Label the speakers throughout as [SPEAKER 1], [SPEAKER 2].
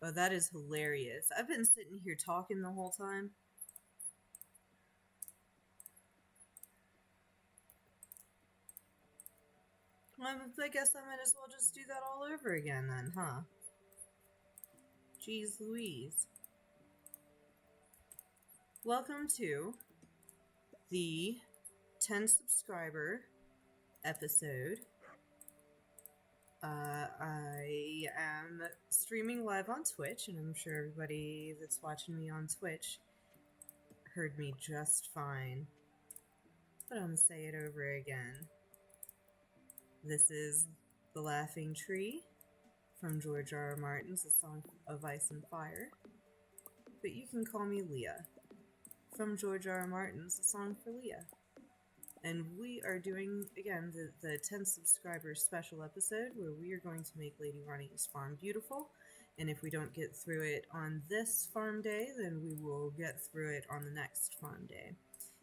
[SPEAKER 1] Oh, that is hilarious. I've been sitting here talking the whole time. I guess I might as well just do that all over again then, huh? Jeez Louise. Welcome to the 10 subscriber episode. I am streaming live on Twitch, and I'm sure everybody that's watching me on Twitch heard me just fine. But I'm gonna say it over again. This is The Laughing Tree from George R.R. Martin's A Song of Ice and Fire. But you can call me Leah from George R.R. Martin's A Song for Leah. And we are doing, again, the 10 subscriber special episode where we are going to make Lady Ronnie's farm beautiful. And if we don't get through it on this farm day, then we will get through it on the next farm day.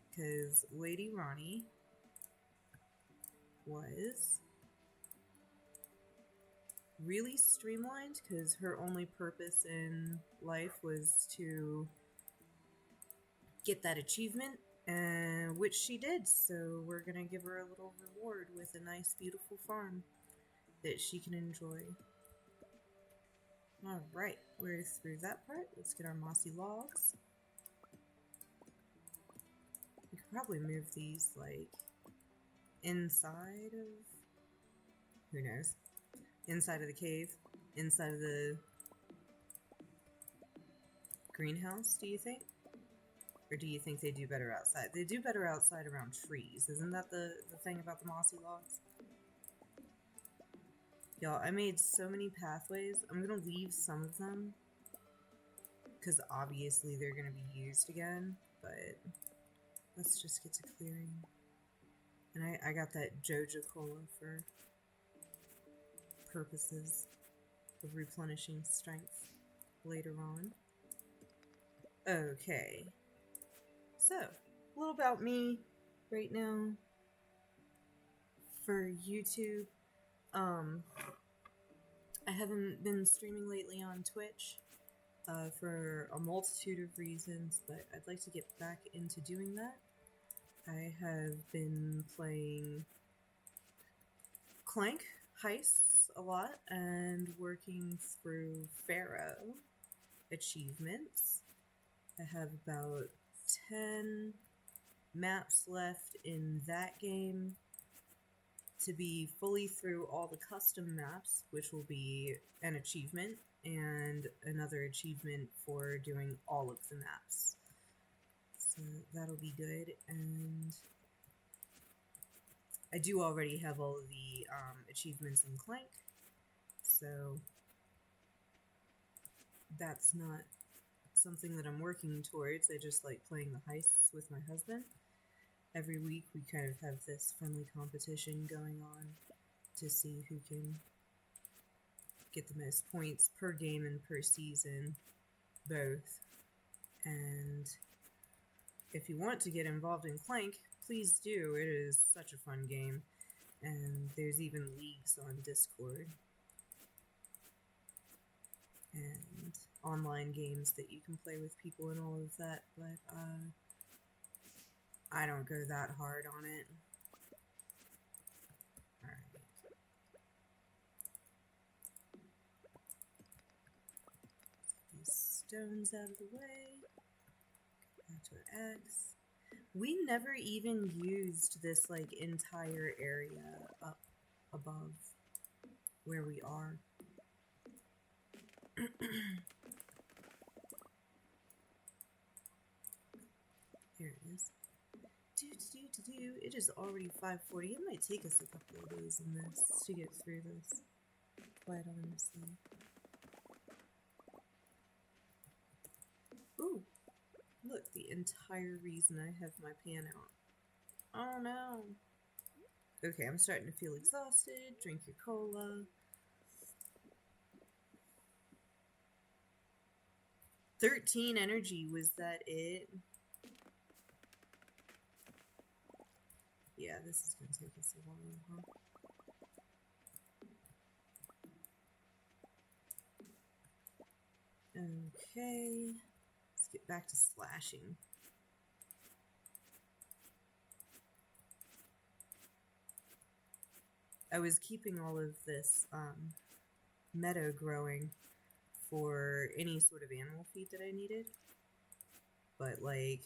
[SPEAKER 1] Because Lady Ronnie was really streamlined, because her only purpose in life was to get that achievement, which she did. So we're gonna give her a little reward with a nice beautiful farm that she can enjoy. Alright, we're through that part. Let's get our mossy logs. We could probably move these like inside of, who knows, inside of the cave, inside of the greenhouse, do you think? Or do you think they do better outside? They do better outside around trees. Isn't that the thing about the mossy logs? Y'all, I made so many pathways. I'm gonna leave some of them, because obviously they're gonna be used again, but let's just get to clearing. And I got that Joja Cola for purposes of replenishing strength later on. Okay. So, a little about me right now for YouTube. I haven't been streaming lately on Twitch for a multitude of reasons, but I'd like to get back into doing that. I have been playing Clank Heists a lot and working through Pharaoh achievements. I have about 10 maps left in that game to be fully through all the custom maps, which will be an achievement, and another achievement for doing all of the maps. So that'll be good, and I do already have all of the achievements in Clank, so that's not something that I'm working towards. I just like playing the heists with my husband. Every week we kind of have this friendly competition going on to see who can get the most points per game and per season, both. And if you want to get involved in Clank, please do. It is such a fun game, and there's even leagues on Discord and online games that you can play with people and all of that, but I don't go that hard on it. Alright. These stones out of the way. Back to our axe. We never even used this like entire area up above where we are. There it is. It is already 5:40. It might take us a couple of days in this to get through this. Quite honestly. Ooh! Look, the entire reason I have my pan out. Oh no! Okay, I'm starting to feel exhausted. Drink your cola. 13 energy, was that it? Yeah, this is gonna take us a while, huh? Okay, let's get back to slashing. I was keeping all of this meadow growing for any sort of animal feed that I needed. But, like,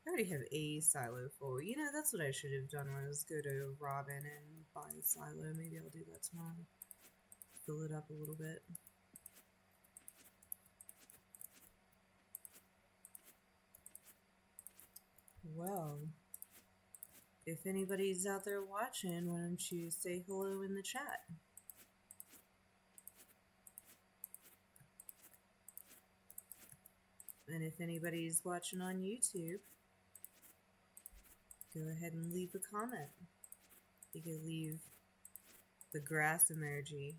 [SPEAKER 1] I already have a silo full. You know, that's what I should have done was go to Robin and buy a silo. Maybe I'll do that tomorrow. Fill it up a little bit. Well, if anybody's out there watching, why don't you say hello in the chat? And if anybody's watching on YouTube, go ahead and leave a comment. You can leave the grass emoji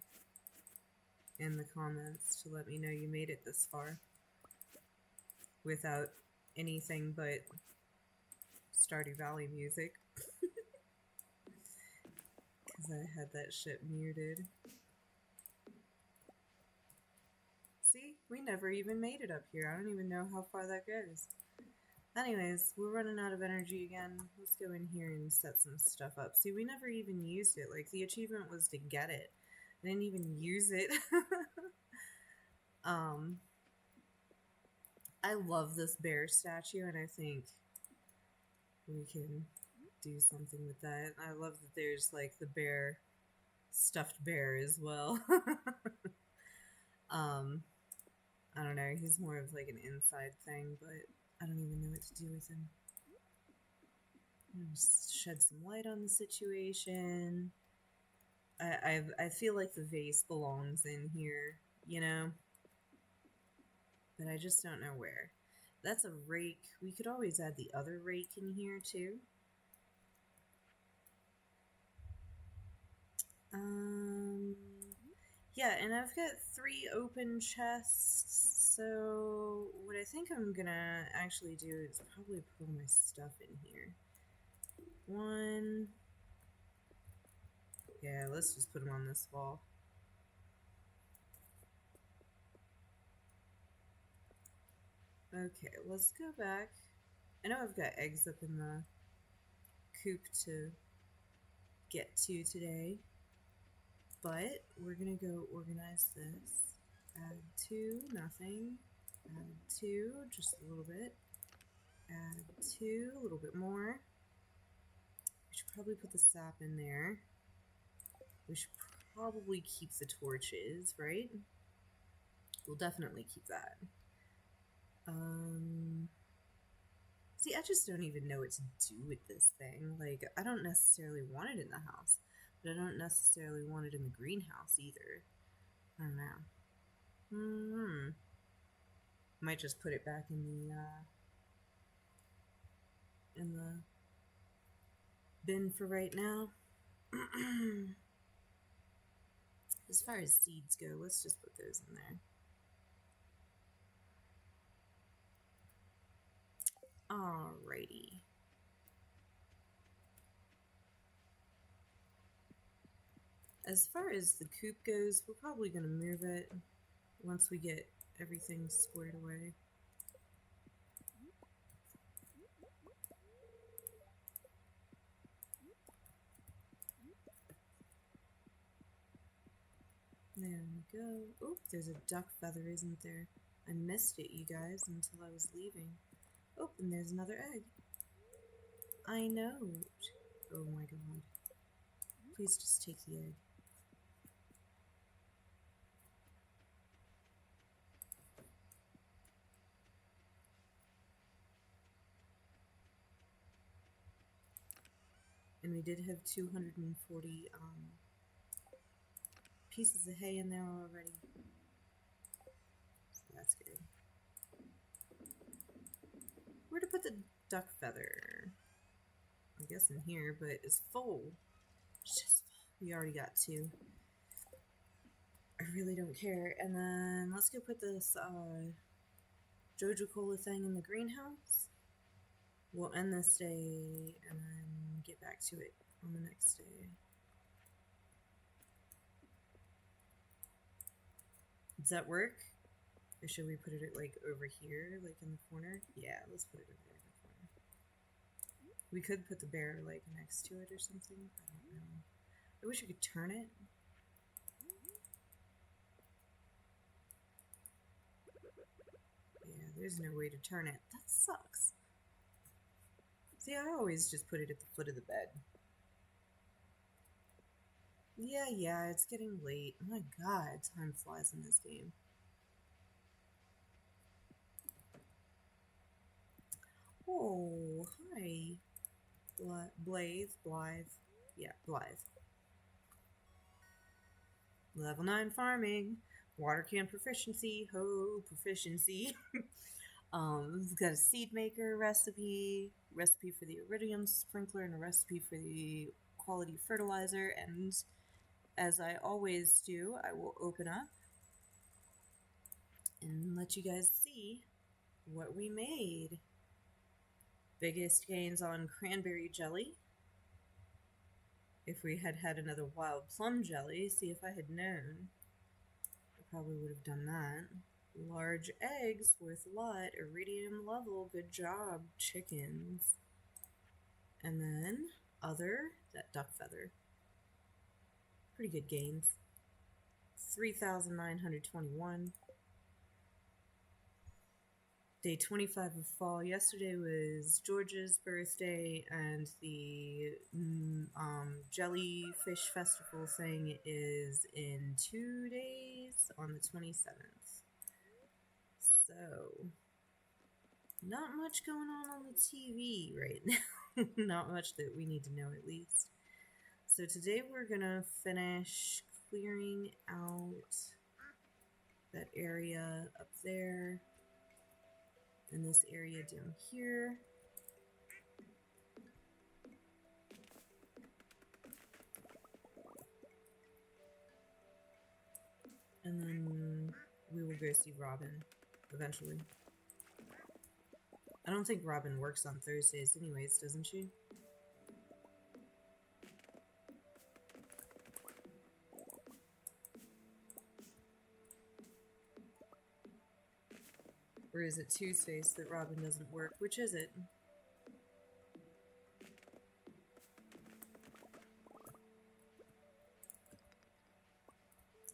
[SPEAKER 1] in the comments to let me know you made it this far without anything but Stardew Valley music. Because I had that shit muted. See? We never even made it up here. I don't even know how far that goes. Anyways, we're running out of energy again. Let's go in here and set some stuff up. See, we never even used it. Like, the achievement was to get it. I didn't even use it. I love this bear statue, and I think we can do something with that. I love that there's, like, the bear, stuffed bear as well. I don't know, he's more of, like, an inside thing, but I don't even know what to do with him. Just shed some light on the situation. I feel like the vase belongs in here, you know? But I just don't know where. That's a rake. We could always add the other rake in here, too. Yeah, and I've got 3 open chests, so what I think I'm gonna actually do is probably put all my stuff in here. 1... Yeah, let's just put them on this wall. Okay, let's go back. I know I've got eggs up in the coop to get to today, but we're gonna go organize this. Add 2, nothing. Add 2, just a little bit. Add 2, a little bit more. We should probably put the sap in there. We should probably keep the torches, right? We'll definitely keep that. See, I just don't even know what to do with this thing. Like, I don't necessarily want it in the house, but I don't necessarily want it in the greenhouse either. I don't know. Might just put it back in the bin for right now. As far as seeds go, let's just put those in there. Alrighty. As far as the coop goes, we're probably going to move it once we get everything squared away. There we go. Oh, there's a duck feather, isn't there? I missed it, you guys, until I was leaving. Oh, and there's another egg. I know. Oh my god. Please just take the egg. And we did have 240 pieces of hay in there already. So that's good. Where to put the duck feather? I guess in here, but it's full. It's just full. We already got 2. I really don't care. And then let's go put this Joja Cola thing in the greenhouse. We'll end this day and then get back to it on the next day. Does that work? Or should we put it like over here, like in the corner? Yeah, let's put it over there in the corner. We could put the bear like next to it or something. I don't know. I wish we could turn it. Yeah, there's no way to turn it. That sucks. See, I always just put it at the foot of the bed. Yeah, it's getting late. Oh my god, time flies in this game. Oh, hi. Blythe. Yeah, Blythe. Level 9 farming. Water can proficiency. Ho, proficiency. We've got a seed maker recipe for the iridium sprinkler, and a recipe for the quality fertilizer. And as I always do, I will open up and let you guys see what we made. Biggest gains on cranberry jelly. If we had had another wild plum jelly, see if I had known, I probably would have done that. Large eggs, worth a lot. Iridium level, good job, chickens. And then that duck feather. Pretty good gains. 3,921. Day 25 of fall. Yesterday was George's birthday, and the jellyfish festival thing is in 2 days on the 27th. So, not much going on the TV right now. Not much that we need to know, at least. So today we're gonna finish clearing out that area up there and this area down here. And then we will go see Robin eventually. I don't think Robin works on Thursdays anyways, doesn't she? Or is it Tuesdays that Robin doesn't work? Which is it?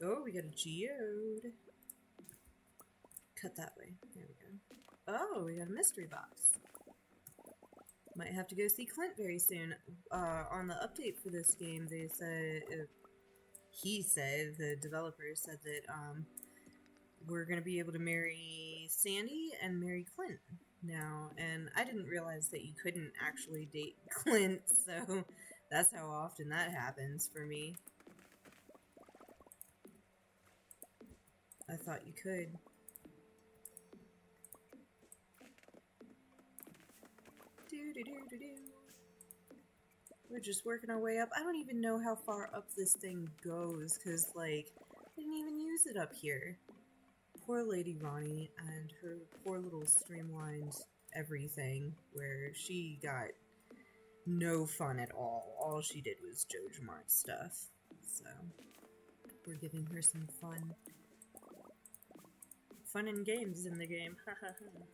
[SPEAKER 1] Oh, we got a geode. Cut that way. There we go. Oh, we got a mystery box. Might have to go see Clint very soon. On the update for this game, they said, the developer said that, we're gonna be able to marry Sandy and marry Clint now. And I didn't realize that you couldn't actually date Clint, so that's how often that happens for me. I thought you could. We're just working our way up. I don't even know how far up this thing goes, because, like, I didn't even use it up here. Poor Lady Ronnie and her poor little streamlined everything, where she got no fun at all. All she did was JoJo stuff. So, we're giving her some fun. Fun and games in the game. Ha ha ha.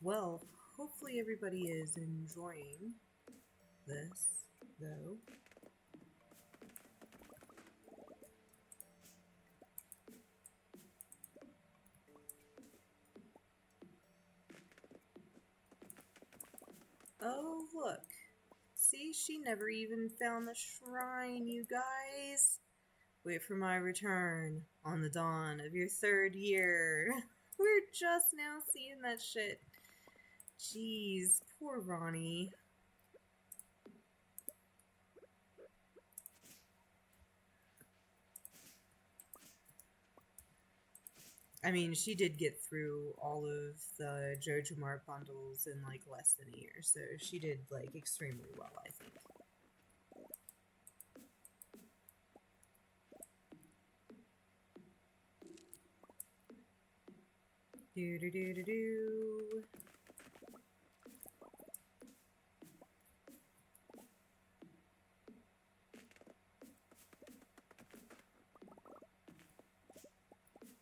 [SPEAKER 1] Well, hopefully everybody is enjoying this, though. Oh, look. See, she never even found the shrine, you guys. Wait for my return on the dawn of your 3rd year. We're just now seeing that shit. Jeez, poor Ronnie. I mean, she did get through all of the JoJo Mart bundles in, like, less than a year, so she did, like, extremely well, I think. Do do do do do.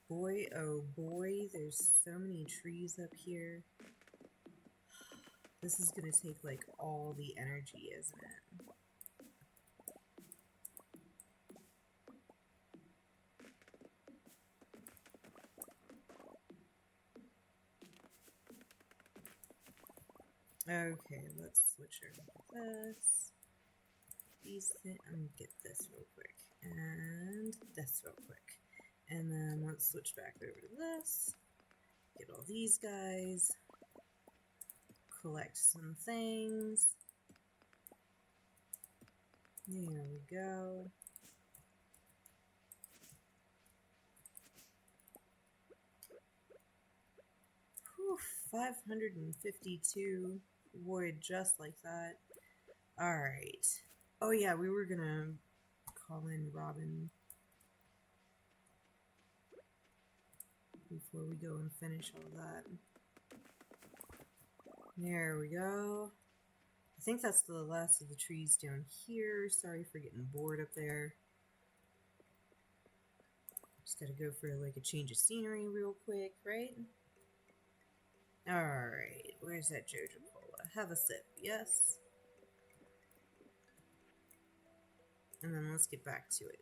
[SPEAKER 1] Boy, oh boy, there's so many trees up here. This is gonna take like all the energy, isn't it? Okay, let's switch over to this. These things, I'm gonna get this real quick, and this real quick. And then let's switch back over to this. Get all these guys. Collect some things. There we go. Whew, 552 wood just like that. Alright. Oh yeah, we were gonna call in Robin before we go and finish all that. There we go. I think that's the last of the trees down here. Sorry for getting bored up there. Just gotta go for like a change of scenery real quick, right? Alright, where's that Jojo Cola? Have a sip, yes? And then let's get back to it.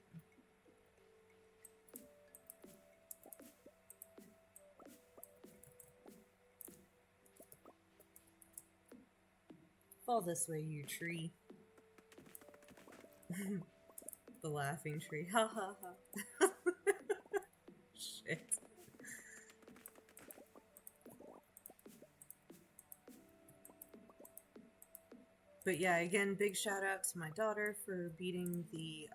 [SPEAKER 1] Fall this way, you tree. The laughing tree. Ha ha ha. Shit. But yeah, again, big shout out to my daughter for beating the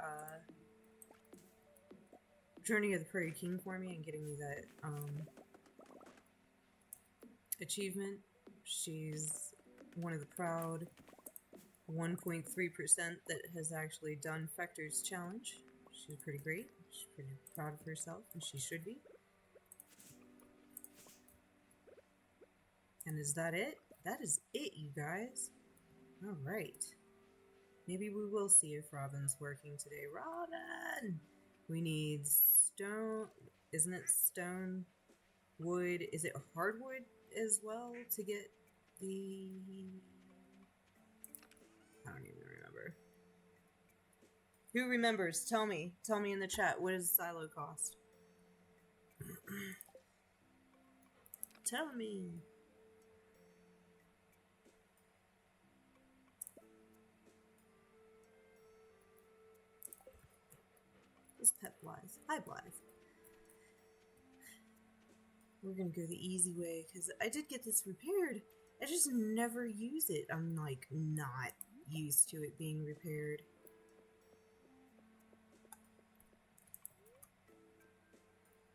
[SPEAKER 1] Journey of the Prairie King for me and getting me that achievement. She's one of the proud 1.3% that has actually done Fector's challenge. She's pretty great. She's pretty proud of herself, and she should be. And is that it? That is it, you guys. Alright. Maybe we will see if Robin's working today. Robin! We need stone. Isn't it stone? Wood. Is it hardwood as well to get the... I don't even remember. Who remembers? Tell me. Tell me in the chat. What does silo cost? Tell me. This pet Blythe. Hi, Blythe. We're gonna go the easy way, because I did get this repaired. I just never use it. I'm, like, not used to it being repaired.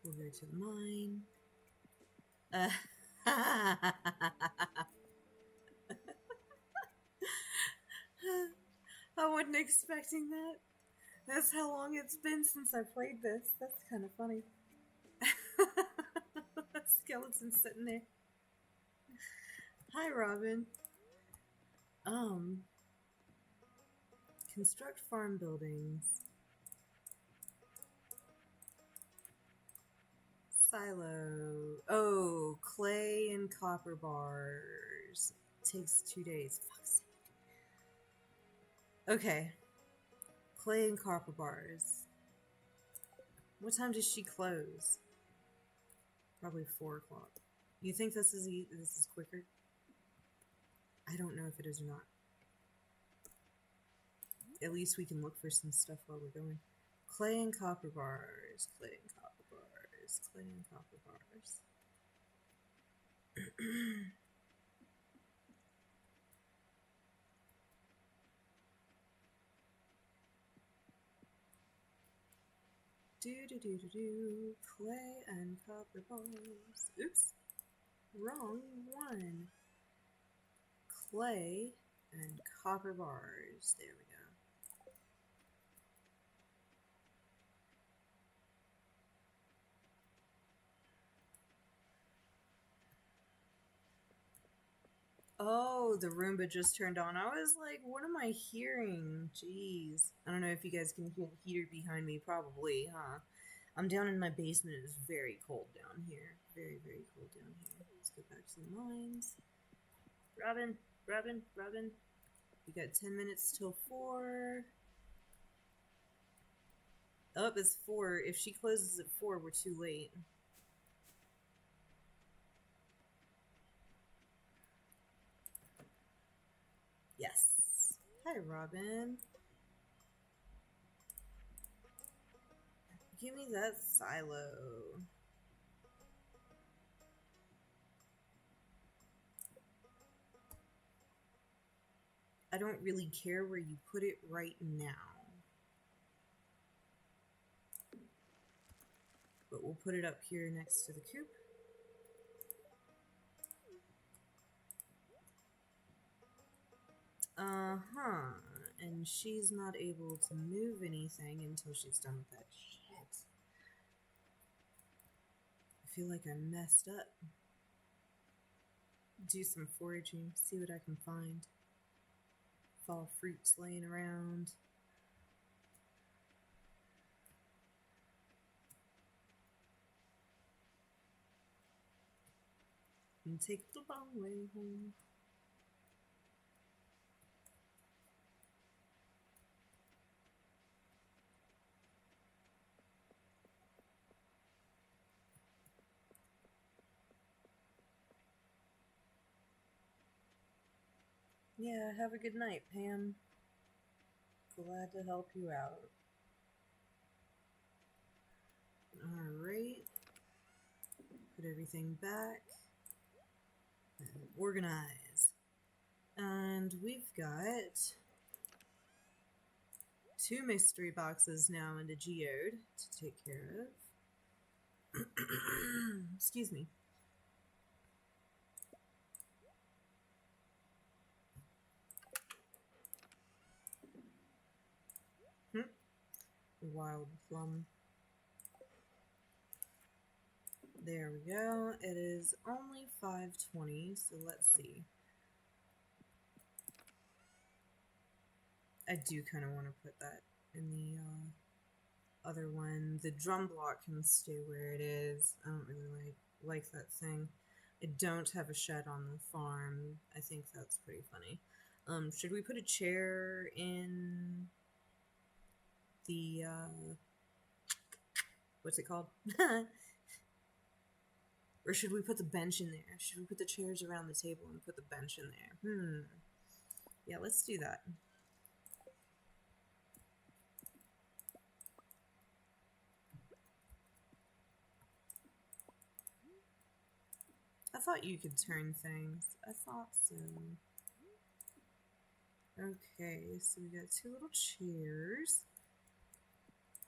[SPEAKER 1] We'll go to the mine. I wasn't expecting that. That's how long it's been since I played this. That's kind of funny. Skeleton sitting there. Hi, Robin. Construct farm buildings. Silo. Oh, clay and copper bars. Takes 2 days. Fuck's sake. Okay. Clay and copper bars. What time does she close? Probably 4 o'clock. You think this is quicker? I don't know if it is or not. At least we can look for some stuff while we're going. Clay and copper bars. Clay and copper bars. Clay and copper bars. Do. Clay and copper bars. Oops. Wrong one. Clay and copper bars. There we go. Oh, the Roomba just turned on. I was like, what am I hearing? Jeez. I don't know if you guys can hear the heater behind me. Probably, huh? I'm down in my basement. It's very cold down here. Very, very cold down here. Let's go back to the mines. Robin, Robin, Robin. We got 10 minutes till 4. Oh, it's 4. If she closes at 4, we're too late. Yes. Hi, Robin. Give me that silo. I don't really care where you put it right now. But we'll put it up here next to the coop. Uh-huh. And she's not able to move anything until she's done with that shit. I feel like I messed up. Do some foraging, see what I can find. Fall fruits laying around. And take the long way home. Yeah, have a good night, Pam. Glad to help you out. Alright. Put everything back. And organize. And we've got 2 mystery boxes now in the geode to take care of. Excuse me. Wild plum. There we go. It is only 5:20, so let's see. I do kind of want to put that in the other one. The drum block can stay where it is. I don't really like that thing. I don't have a shed on the farm. I think that's pretty funny. Should we put a chair in the what's it called? Or should we put the bench in there? Should we put the chairs around the table and put the bench in there? Yeah, let's do that. I thought you could turn things. I thought so. Okay, so we got 2 little chairs.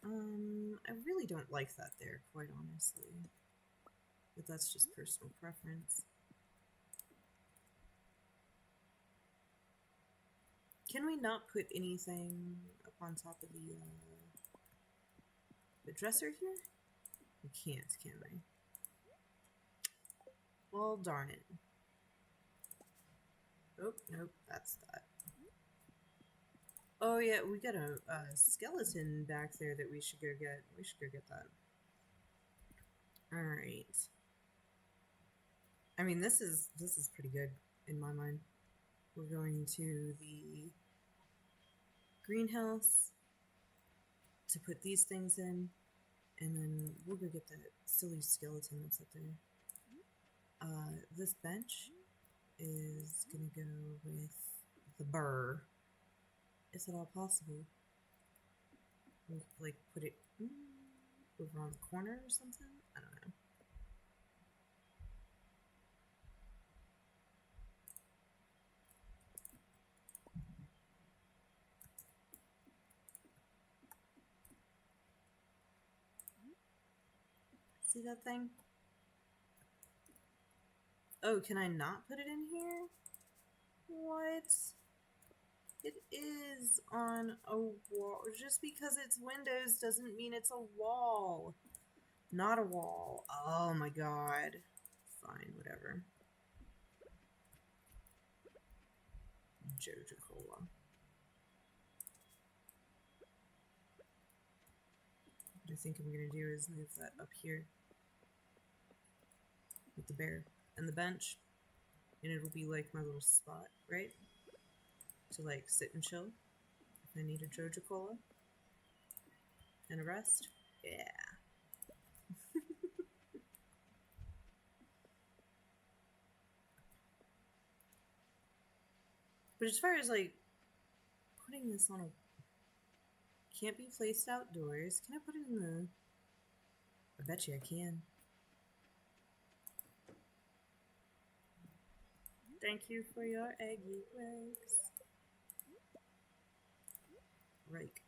[SPEAKER 1] I really don't like that there, quite honestly. But that's just personal preference. Can we not put anything up on top of the dresser here? We can't, can we? Well, darn it. Oh, nope, that's that. Oh yeah, we got a skeleton back there that we should go get. We should go get that. Alright. I mean, this is pretty good in my mind. We're going to the greenhouse to put these things in, and then we'll go get that silly skeleton that's up there. This bench is gonna go with the burr. Is it all possible? We'll, like, put it over on the corner or something? I don't know. See that thing? Oh, can I not put it in here? What? It is on a wall. Just because it's windows doesn't mean it's a wall. Not a wall. Oh my god. Fine, whatever. Joja-Cola. What I think I'm gonna do is move that up here with the bear and the bench, and it'll be like my little spot, right? To like sit and chill if I need a Joja-Cola and a rest. Yeah. But as far as like putting this on a can't be placed outdoors, can I put it in the? I bet you I can. Thank you for your eggy legs.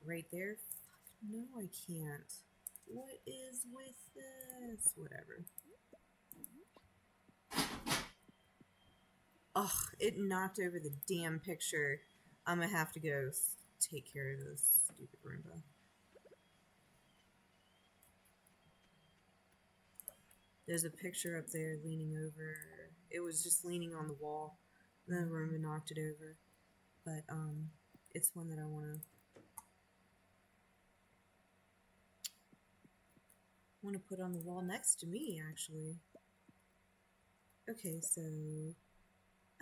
[SPEAKER 1] Right there. Fuck, no, I can't. What is with this? Whatever. Ugh, it knocked over the damn picture. I'm gonna have to go take care of this stupid Roomba. There's a picture up there leaning over. It was just leaning on the wall. And then the Roomba knocked it over. But, it's one that I want to put on the wall next to me, actually. Okay, so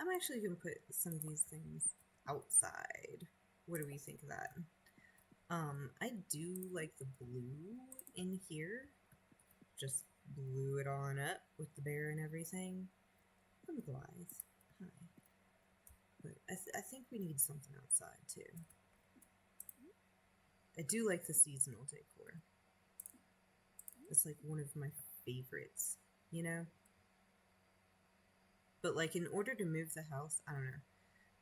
[SPEAKER 1] I'm actually going to put some of these things outside. What do we think of that? I do like the blue in here. Just blew it on up with the bear and everything. I'm Glythe. Hi. But I think we need something outside, too. I do like the seasonal decor. It's like one of my favorites, you know? But like in order to move the house, I don't know.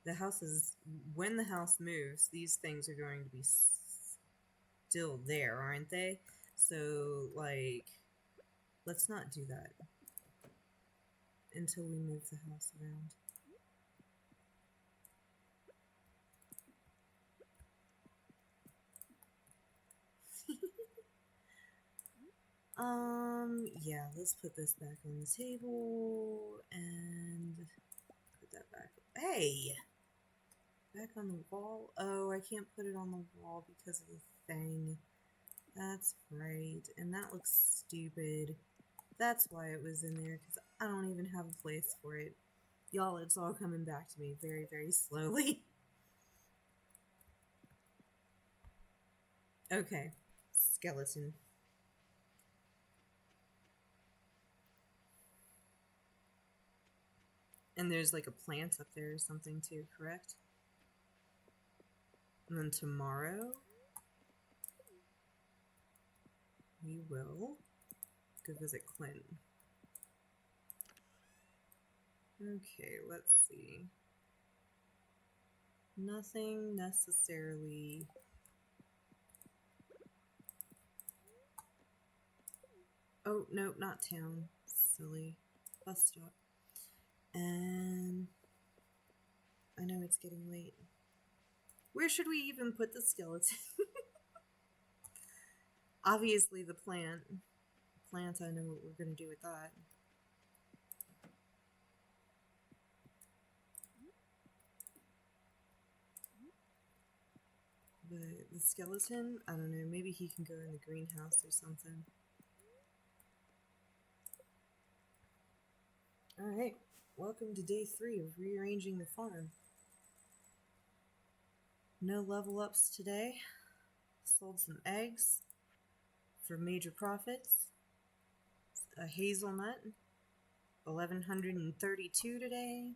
[SPEAKER 1] The house is, when the house moves, these things are going to be still there, aren't they? So like, let's not do that until we move the house around. Yeah, let's put this back on the table and put that back. Hey! Back on the wall? Oh, I can't put it on the wall because of the thing. That's right. And that looks stupid. That's why it was in there, because I don't even have a place for it. Y'all, it's all coming back to me very, very slowly. Okay. Skeleton. And there's like a plant up there or something too, correct? And then tomorrow, we will go visit Clint. Okay, let's see. Nothing necessarily. Oh, no, not town. Silly. Bus stop. And I know it's getting late. Where should we even put the skeleton? Obviously the plant. Plant, I know what we're going to do with that. But the skeleton, I don't know, maybe he can go in the greenhouse or something. Alright, welcome to day 3 of rearranging the farm. No level ups today. Sold some eggs for major profits. A hazelnut, 1132 today.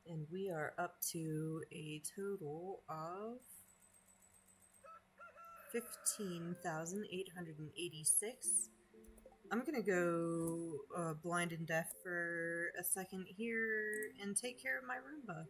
[SPEAKER 1] And we are up to a total of 15,886. I'm gonna go blind and deaf for a second here and take care of my Roomba.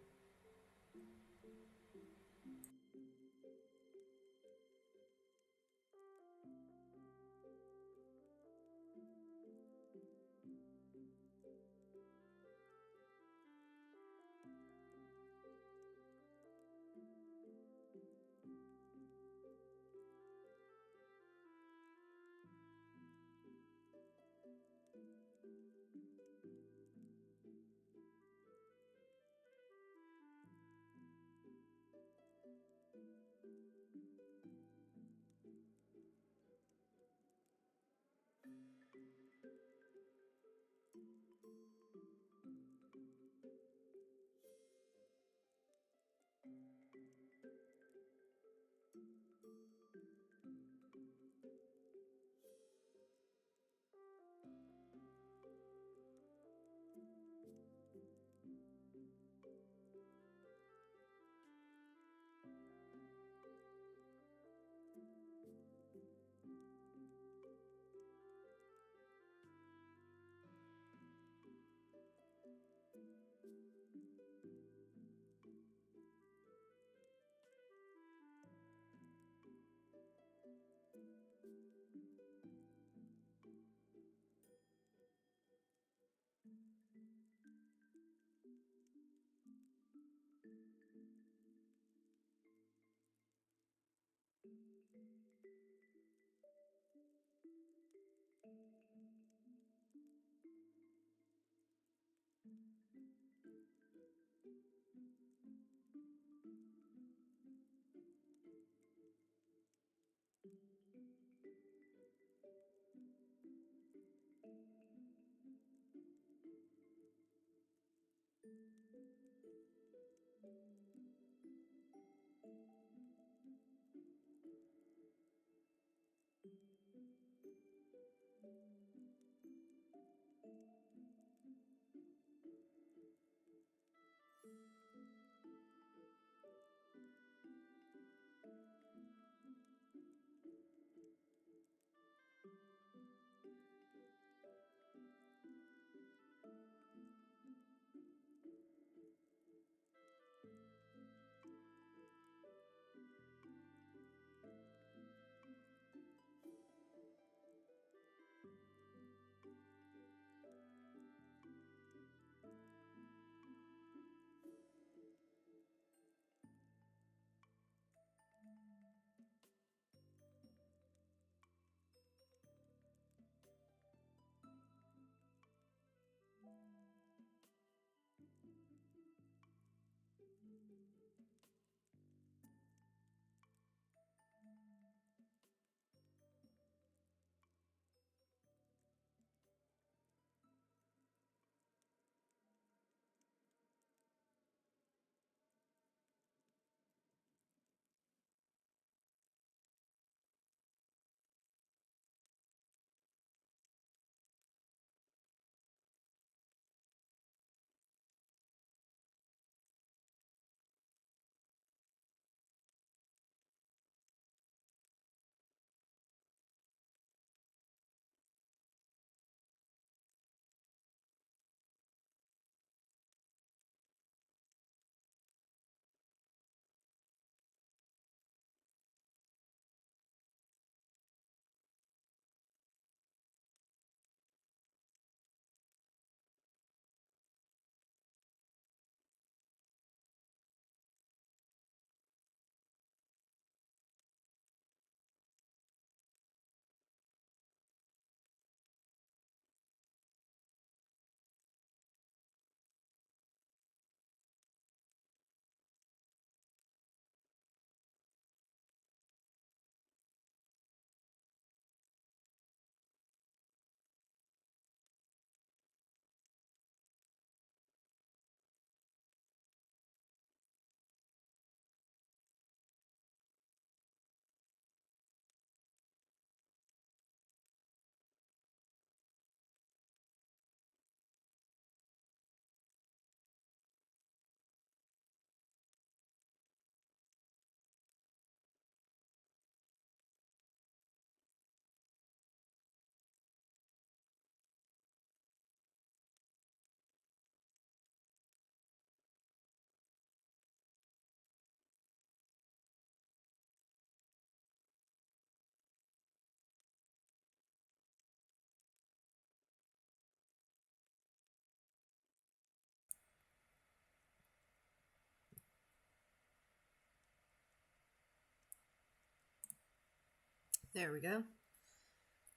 [SPEAKER 1] There we go.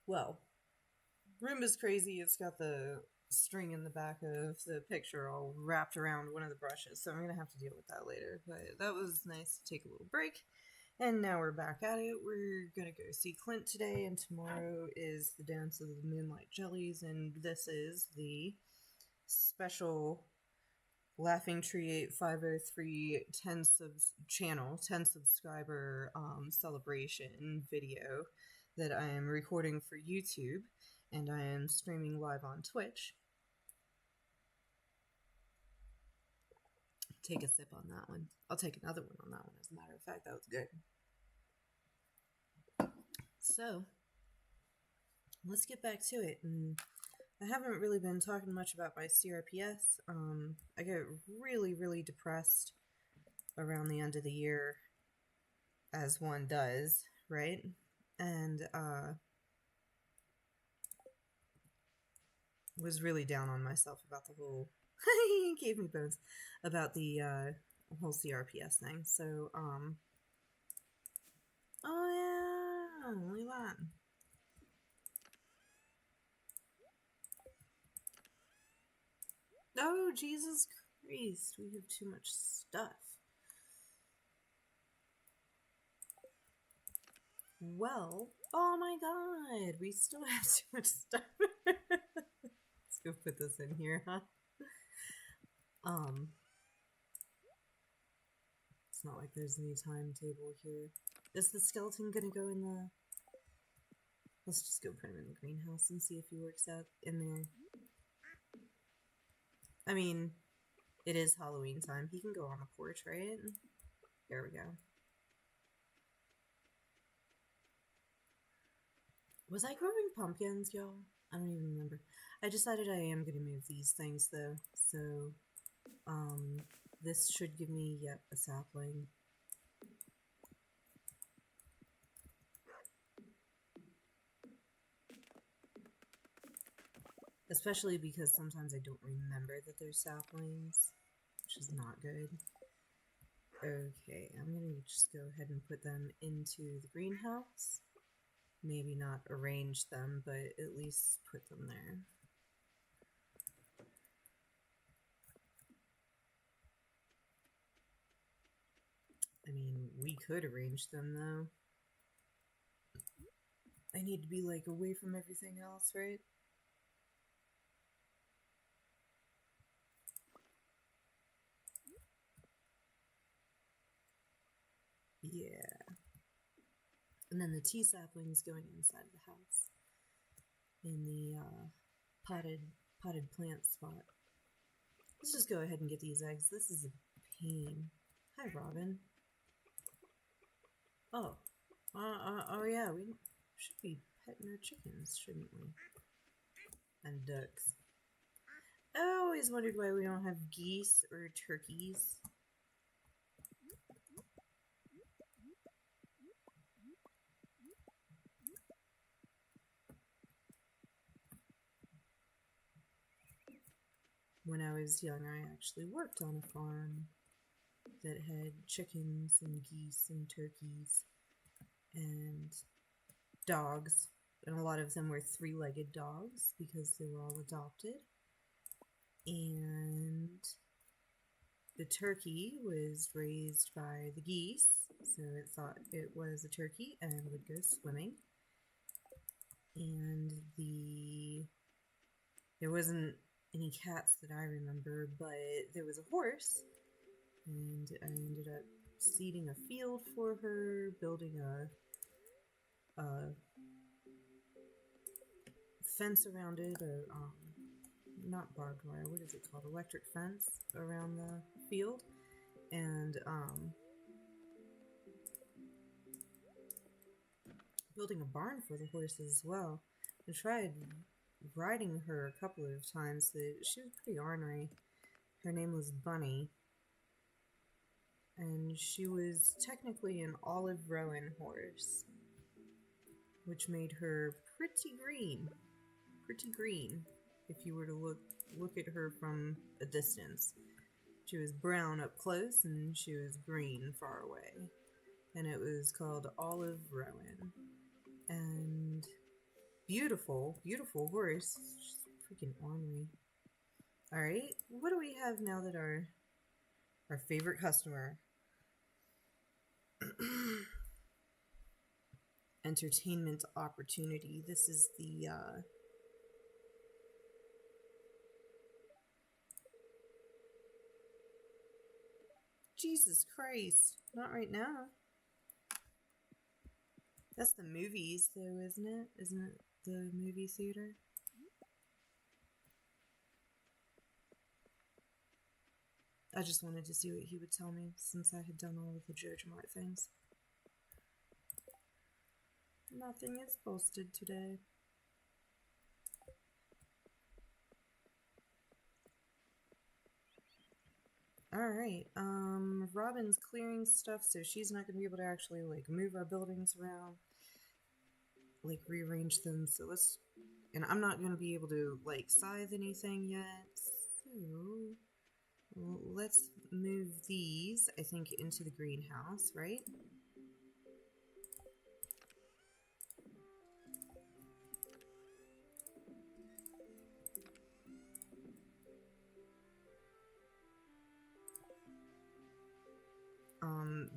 [SPEAKER 1] Well, Roomba's crazy. It's got the string in the back of the picture all wrapped around one of the brushes, so I'm gonna have to deal with that later. But that was nice to take a little break And now we're back at it. We're gonna go see Clint today, and tomorrow is the Dance of the Moonlight Jellies, and this is the special Laughing Tree 8503 10 subscriber celebration video that I am recording for YouTube, and I am streaming live on Twitch. Take a sip on that one. I'll take another one on that one, as a matter of fact. That was good. So, let's get back to it. And I haven't really been talking much about my CRPS. I get really, really depressed around the end of the year, as one does, right? And was really down on myself about the whole he gave me bones about the whole CRPS thing. So oh yeah, look at that. Oh, Jesus Christ, we have too much stuff. Well, oh my god, we still have too much stuff. Let's go put this in here, huh? It's not like there's any timetable here. Is the skeleton gonna go in the... Let's just go put him in the greenhouse and see if he works out in there. I mean, it is Halloween time. He can go on the porch, right? There we go. Was I growing pumpkins, y'all? I don't even remember. I decided I am going to move these things, though. So, this should give me, yep, a sapling. Especially because sometimes I don't remember that there's saplings, which is not good. Okay, I'm going to just go ahead and put them into the greenhouse. Maybe not arrange them, but at least put them there. I mean, we could arrange them, though. I need to be, like, away from everything else, right? Yeah. And then the tea saplings going inside the house. In the, potted plant spot. Let's just go ahead and get these eggs. This is a pain. Hi, Robin. Oh. Oh yeah, we should be petting our chickens, shouldn't we? And ducks. I always wondered why we don't have geese or turkeys. When I was young, I actually worked on a farm that had chickens and geese and turkeys and dogs. And a lot of them were three-legged dogs because they were all adopted. And the turkey was raised by the geese, so it thought it was a turkey and would go swimming. And there wasn't any cats that I remember, but there was a horse, and I ended up seeding a field for her, building a fence around it, not barbed wire, what is it called? Electric fence around the field, and building a barn for the horses as well. I tried riding her a couple of times. She was pretty ornery. Her name was Bunny, and she was technically an olive roan horse, which made her pretty green. Pretty green, if you were to look at her from a distance. She was brown up close, and she was green far away. And it was called Olive Rowan. And beautiful, beautiful horse. She's freaking ornery. Alright, what do we have now that our favorite customer entertainment opportunity. This is the, Jesus Christ. Not right now. That's the movies, though, isn't it? Isn't it the movie theater? I just wanted to see what he would tell me, since I had done all of the JojaMart things. Nothing is posted today. Alright, Robin's clearing stuff, so she's not gonna be able to actually, like, move our buildings around. Like, rearrange them, so let's... And I'm not gonna be able to, like, scythe anything yet, so... Let's move these, I think, into the greenhouse, right?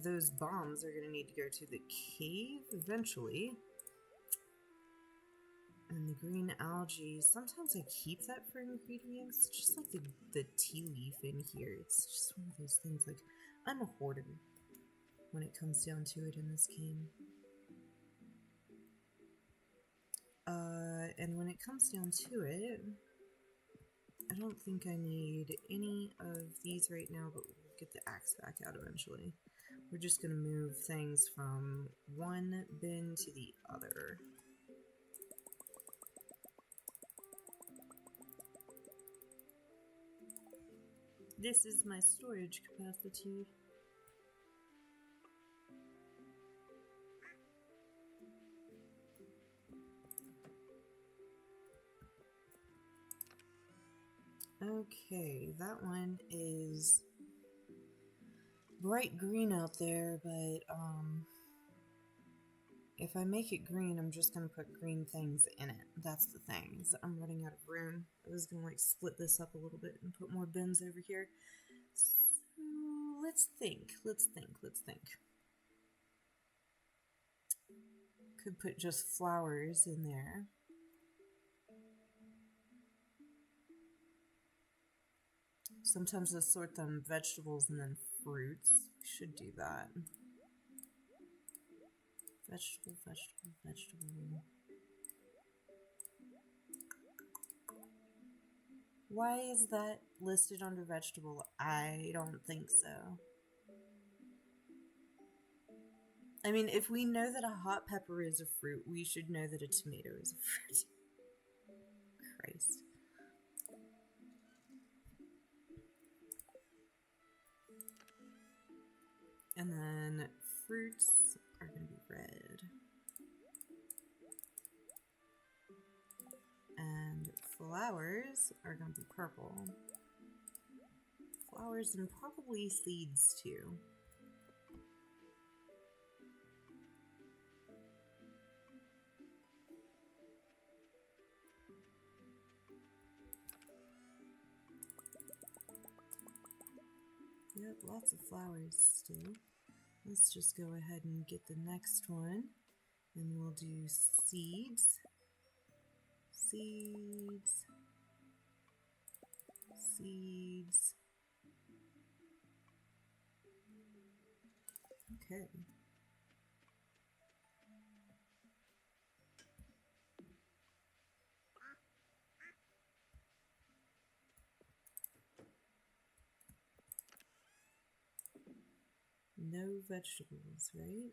[SPEAKER 1] Those bombs are gonna need to go to the cave eventually. And the green algae, sometimes I keep that for ingredients, just like the tea leaf in here. It's just one of those things, like, I'm a hoarder when it comes down to it in this game. And when it comes down to it, I don't think I need any of these right now, but we'll get the axe back out eventually. We're just gonna move things from one bin to the other. This is my storage capacity. Okay, that one is bright green out there, but if I make it green, I'm just gonna put green things in it. That's the thing, is I'm running out of room. I was gonna, like, split this up a little bit and put more bins over here. So, let's think. Could put just flowers in there. Sometimes I sort them vegetables and then fruits. We should do that. Vegetable. Why is that listed under vegetable? I don't think so. I mean, if we know that a hot pepper is a fruit, we should know that a tomato is a fruit. Christ. And then fruits are going to be red. And flowers are going to be purple. Flowers and probably seeds too. Yep, lots of flowers still. Let's just go ahead and get the next one. And we'll do seeds. Seeds. Okay. No vegetables, right?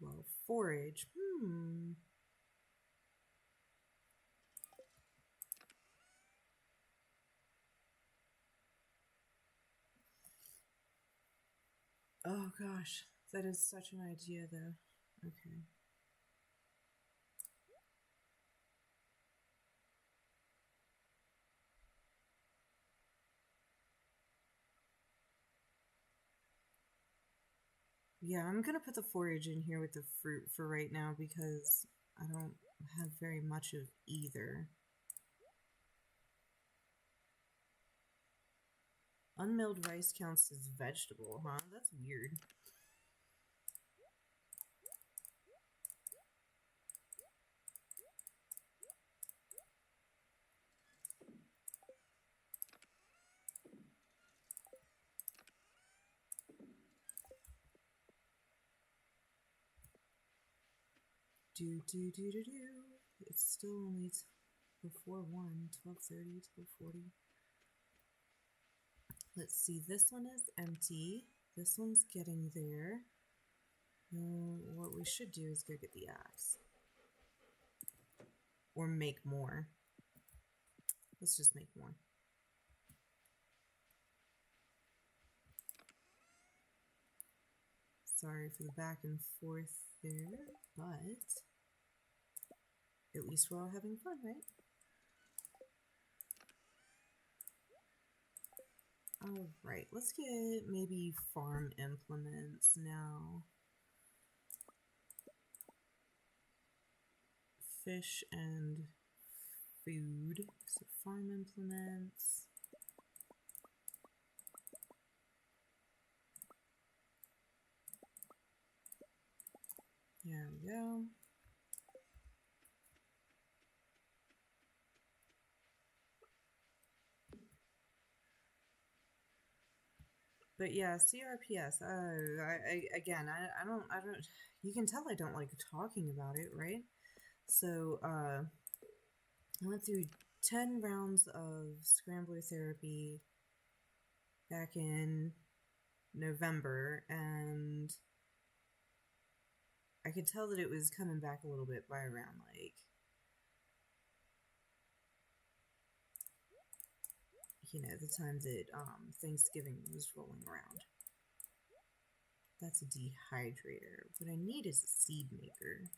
[SPEAKER 1] Well, forage. Oh gosh, that is such an idea though. Okay. Yeah, I'm gonna put the forage in here with the fruit for right now because I don't have very much of either. Unmilled rice counts as vegetable, huh? That's weird. It's still only before 1, 12:30, 12:40. Let's see, this one is empty. This one's getting there. What we should do is go get the axe. Or make more. Let's just make more. Sorry for the back and forth there, but at least we're all having fun, right? Alright, let's get maybe farm implements now. Fish and food. So farm implements. There we go. But yeah, CRPS. I don't. You can tell I don't like talking about it, right? So, I went through 10 rounds of scrambler therapy back in November, and I could tell that it was coming back a little bit by around like, you know, the time that Thanksgiving was rolling around. That's a dehydrator. What I need is a seed maker.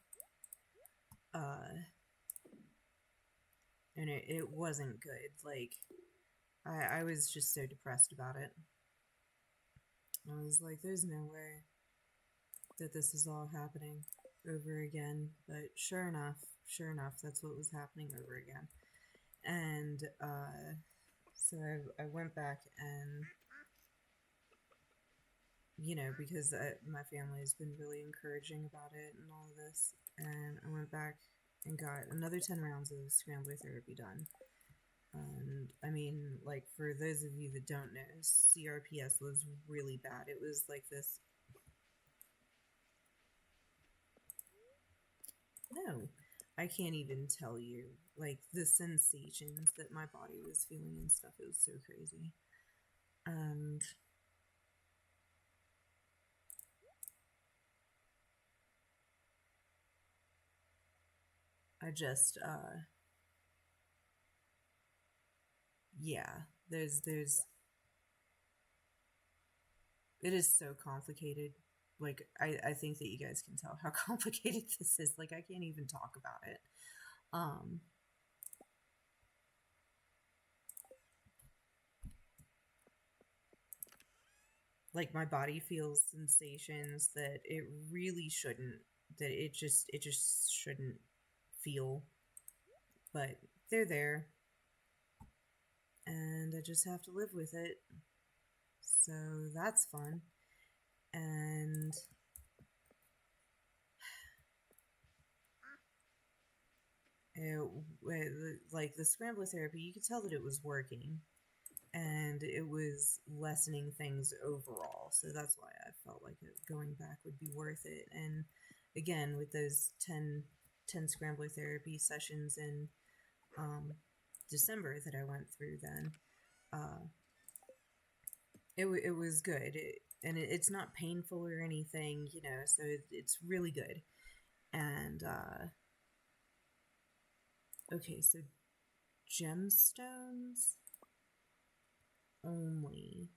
[SPEAKER 1] And it wasn't good. Like, I was just so depressed about it. I was like, there's no way that this is all happening over again. But sure enough, that's what was happening over again. And so I went back and, you know, because my family has been really encouraging about it and all of this, and I went back and got another 10 rounds of scrambler therapy done. And I mean, like, for those of you that don't know, CRPS was really bad. It was like this. No, I can't even tell you. Like, the sensations that my body was feeling and stuff, it was so crazy. And I just, yeah, there's, it is so complicated. Like, I think that you guys can tell how complicated this is. Like, I can't even talk about it. Like, my body feels sensations that it really shouldn't, that it just shouldn't feel, but they're there, and I just have to live with it. So that's fun. And like, the scrambler therapy, you could tell that it was working, and it was lessening things overall. So that's why I felt like going back would be worth it. And again, with those 10 scrambler therapy sessions in December that I went through, then it was good. It's not painful or anything, you know, so it's really good. And okay, so gemstones only.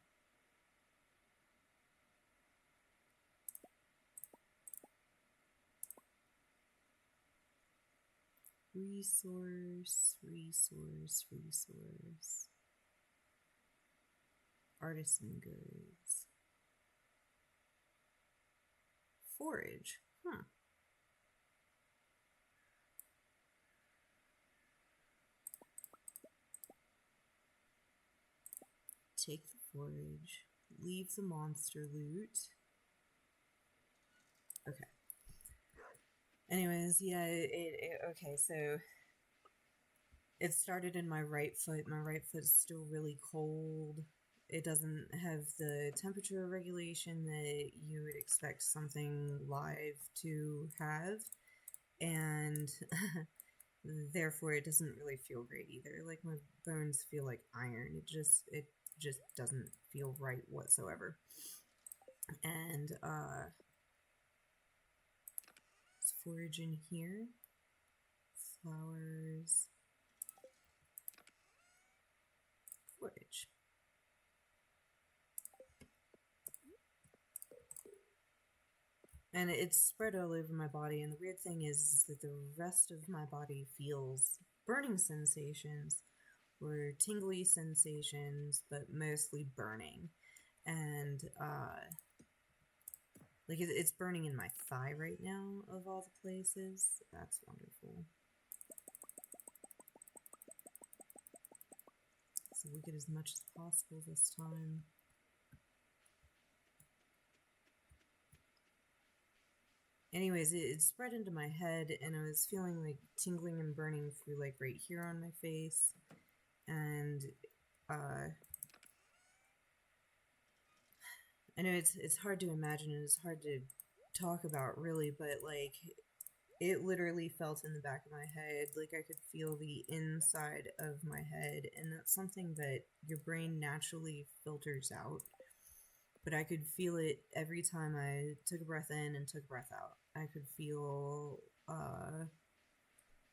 [SPEAKER 1] Resource. Artisan goods. Forage. Huh. Take the forage. Leave the monster loot. Okay. Anyways, yeah, okay, so it started in my right foot. My right foot's still really cold. It doesn't have the temperature regulation that you would expect something live to have. and therefore it doesn't really feel great either. Like my bones feel like iron. It just doesn't feel right whatsoever. And let's forage in here. Flowers. Forage. And it's spread all over my body, and the weird thing is that the rest of my body feels burning sensations or tingly sensations, but mostly burning. And like it's burning in my thigh right now, of all the places. That's wonderful. So we get as much as possible this time. Anyways, it spread into my head, and I was feeling like tingling and burning through like right here on my face. And I know it's hard to imagine and it's hard to talk about really, but like it literally felt in the back of my head. Like I could feel the inside of my head, and that's something that your brain naturally filters out. But I could feel it every time I took a breath in and took a breath out. I could feel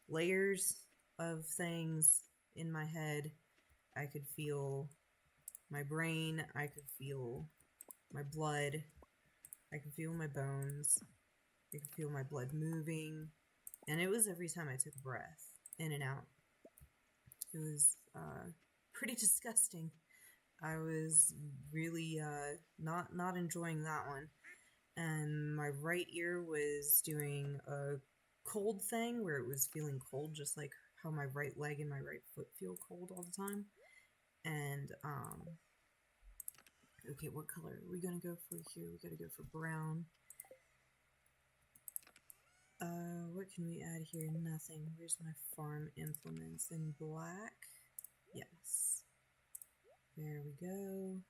[SPEAKER 1] layers of things in my head. I could feel my brain. I could feel my blood. I could feel my bones. I could feel my blood moving. And it was every time I took a breath, in and out. It was pretty disgusting. I was really not enjoying that one. And my right ear was doing a cold thing where it was feeling cold, just like how my right leg and my right foot feel cold all the time. And okay, what color are we gonna go for here? We gotta go for brown. What can we add here? Nothing. Where's my farm implements? In black? Yes. There we go.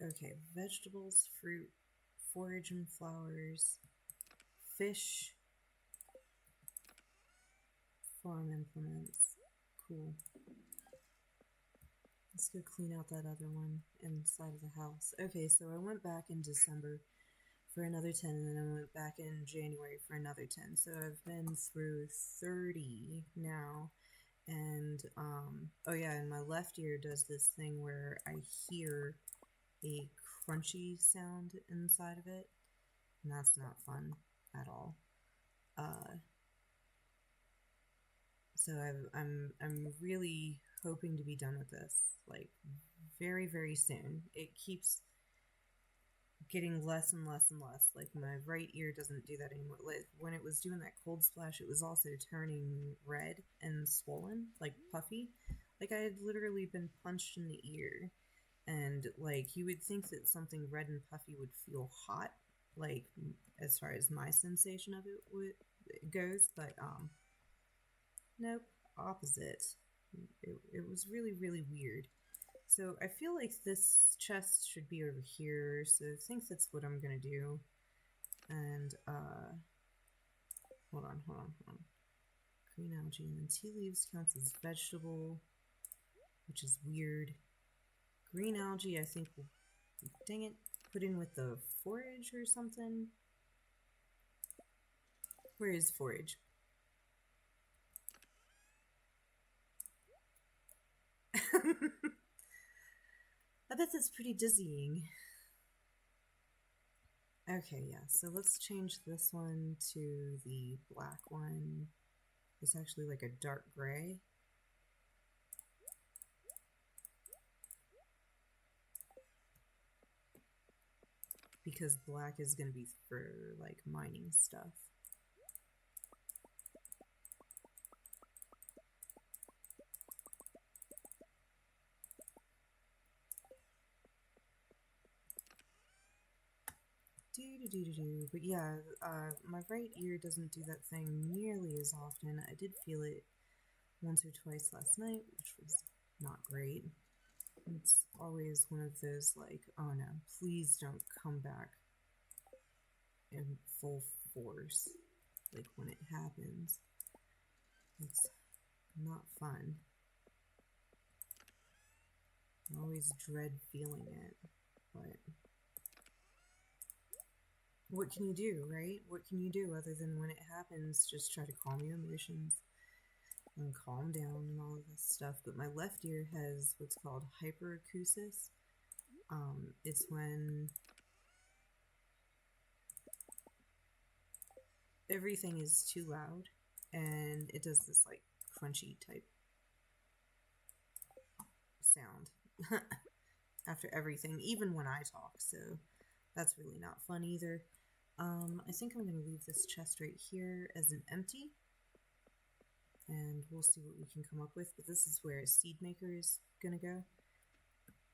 [SPEAKER 1] Okay, vegetables, fruit, forage and flowers, fish, farm implements. Cool. Let's go clean out that other one inside of the house. Okay, so I went back in December for another 10, and then I went back in January for another 10. So I've been through 30 now. And, oh yeah, and my left ear does this thing where I hear a crunchy sound inside of it, and that's not fun at all. So I'm really hoping to be done with this, like, very, very soon. It keeps getting less and less and less. Like, my right ear doesn't do that anymore. Like, when it was doing that cold splash, it was also turning red and swollen, like puffy. Like, I had literally been punched in the ear. And, like, you would think that something red and puffy would feel hot, like, as far as my sensation of it goes, but, nope, opposite. It was really, really weird. So I feel like this chest should be over here, so I think that's what I'm gonna do. And, hold on. Green algae, and then tea leaves counts as vegetable, which is weird. Green algae, I think will, dang it, put in with the forage or something. Where is forage? I bet that's pretty dizzying. Okay, yeah, so let's change this one to the black one. It's actually like a dark gray. Because black is going to be for, like, mining stuff. But yeah, my right ear doesn't do that thing nearly as often. I did feel it once or twice last night, which was not great. It's always one of those like, oh no, please don't come back in full force. Like when it happens, it's not fun. I always dread feeling it, but what can you do, right? What can you do other than when it happens, just try to calm your emotions and calm down and all of this stuff. But my left ear has what's called hyperacusis. It's when everything is too loud and it does this like crunchy type sound after everything, even when I talk, so that's really not fun either. I think I'm going to leave this chest right here as an empty, and we'll see what we can come up with, but this is where a seed maker is going to go.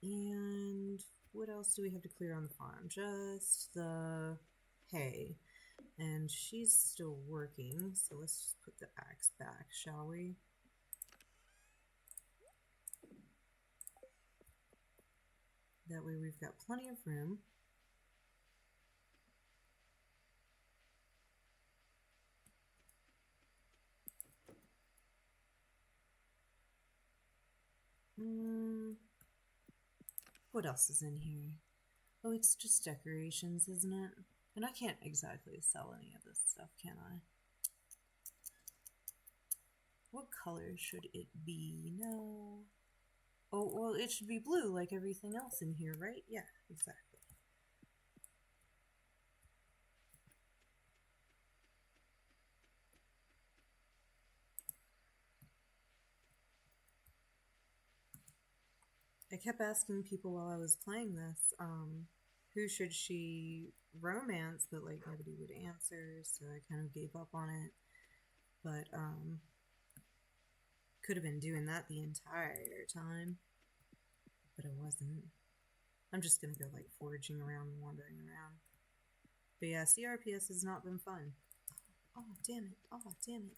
[SPEAKER 1] And what else do we have to clear on the farm? Just the hay. And she's still working, so let's just put the axe back, shall we? That way we've got plenty of room. What else is in here? Oh, it's just decorations, isn't it? And I can't exactly sell any of this stuff, can I? What color should it be? No. Oh, well, it should be blue like everything else in here, right? Yeah, exactly. I kept asking people while I was playing this, who should she romance, but like nobody would answer, so I kind of gave up on it. But could have been doing that the entire time, but I wasn't. I'm just gonna go like foraging around, wandering around. But yeah, CRPS has not been fun. Oh damn it! Oh damn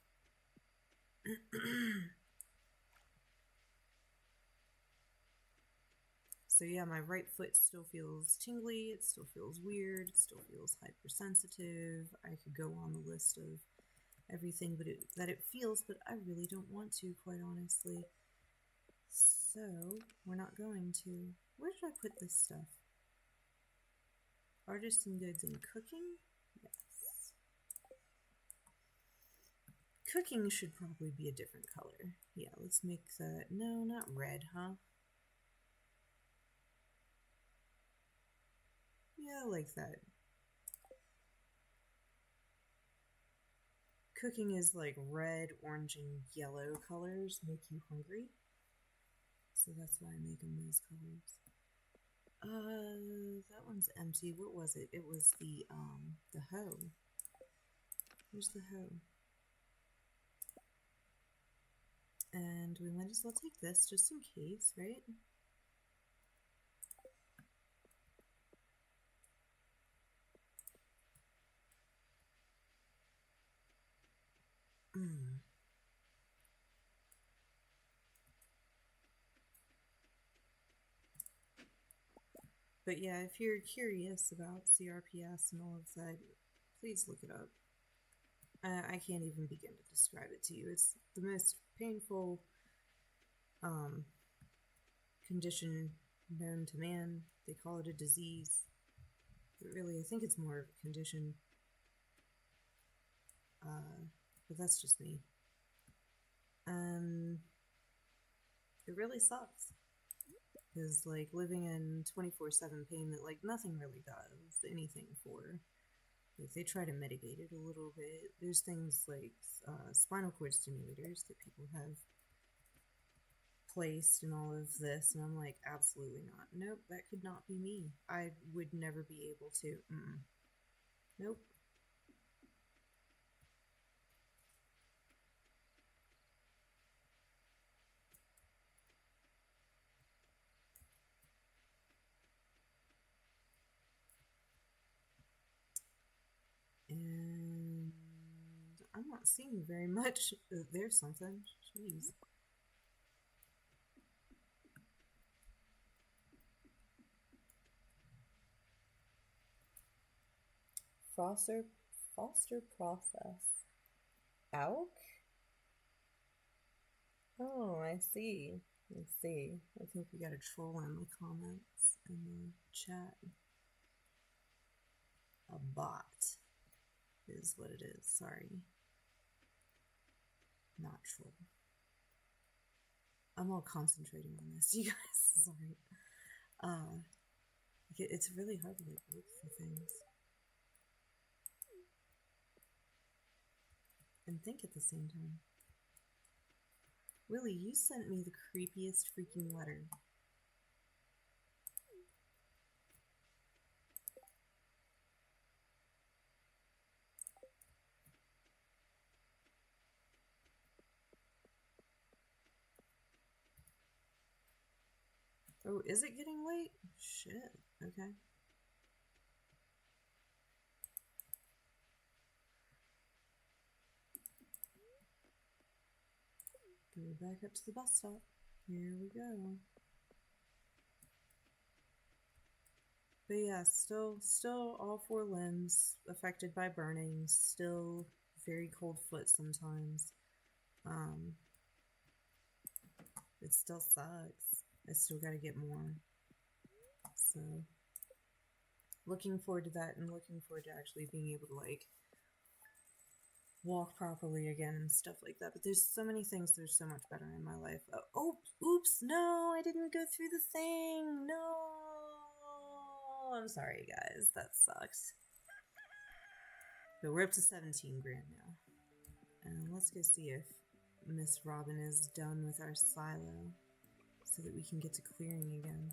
[SPEAKER 1] it! So yeah, my right foot still feels tingly, it still feels weird, it still feels hypersensitive. I could go on the list of everything that it feels, but I really don't want to, quite honestly. So, we're not going to. Where did I put this stuff? Artisan goods and cooking? Yes. Cooking should probably be a different color. Yeah, let's make that. No, not red, huh? Yeah, I like that. Cooking is like red, orange, and yellow colors make you hungry. So that's why I make them those colors. That one's empty. What was it? It was the hoe. Where's the hoe? And we might as well take this just in case, right? But yeah, if you're curious about CRPS and all of that, please look it up. I can't even begin to describe it to you. It's the most painful condition known to man. They call it a disease. But really, I think it's more of a condition. But that's just me. It really sucks. Because, like, living in 24/7 pain that, like, nothing really does anything for. Like, they try to mitigate it a little bit. There's things like spinal cord stimulators that people have placed and all of this, and I'm like, absolutely not. Nope, that could not be me. I would never be able to. Nope. And I'm not seeing very much. There's something. Jeez. Foster process. AUK? Oh, I see. I see. I think we got a troll in the comments in the chat. A bot is what it is. Sorry. Not troll. I'm all concentrating on this, you guys. Sorry. It's really hard to like look for things and think at the same time. Willie, you sent me the creepiest freaking letter. Oh, is it getting late? Shit. Okay. Go back up to the bus stop. Here we go. But yeah, still all four limbs affected by burning. Still very cold foot sometimes. It still sucks. I still gotta get more. So, looking forward to that and looking forward to actually being able to like walk properly again and stuff like that. But there's so many things that are so much better in my life. Oh, oops, no, I didn't go through the thing. No, I'm sorry, guys. That sucks. But we're up to 17 grand now. And let's go see if Miss Robin is done with our silo so that we can get to clearing again.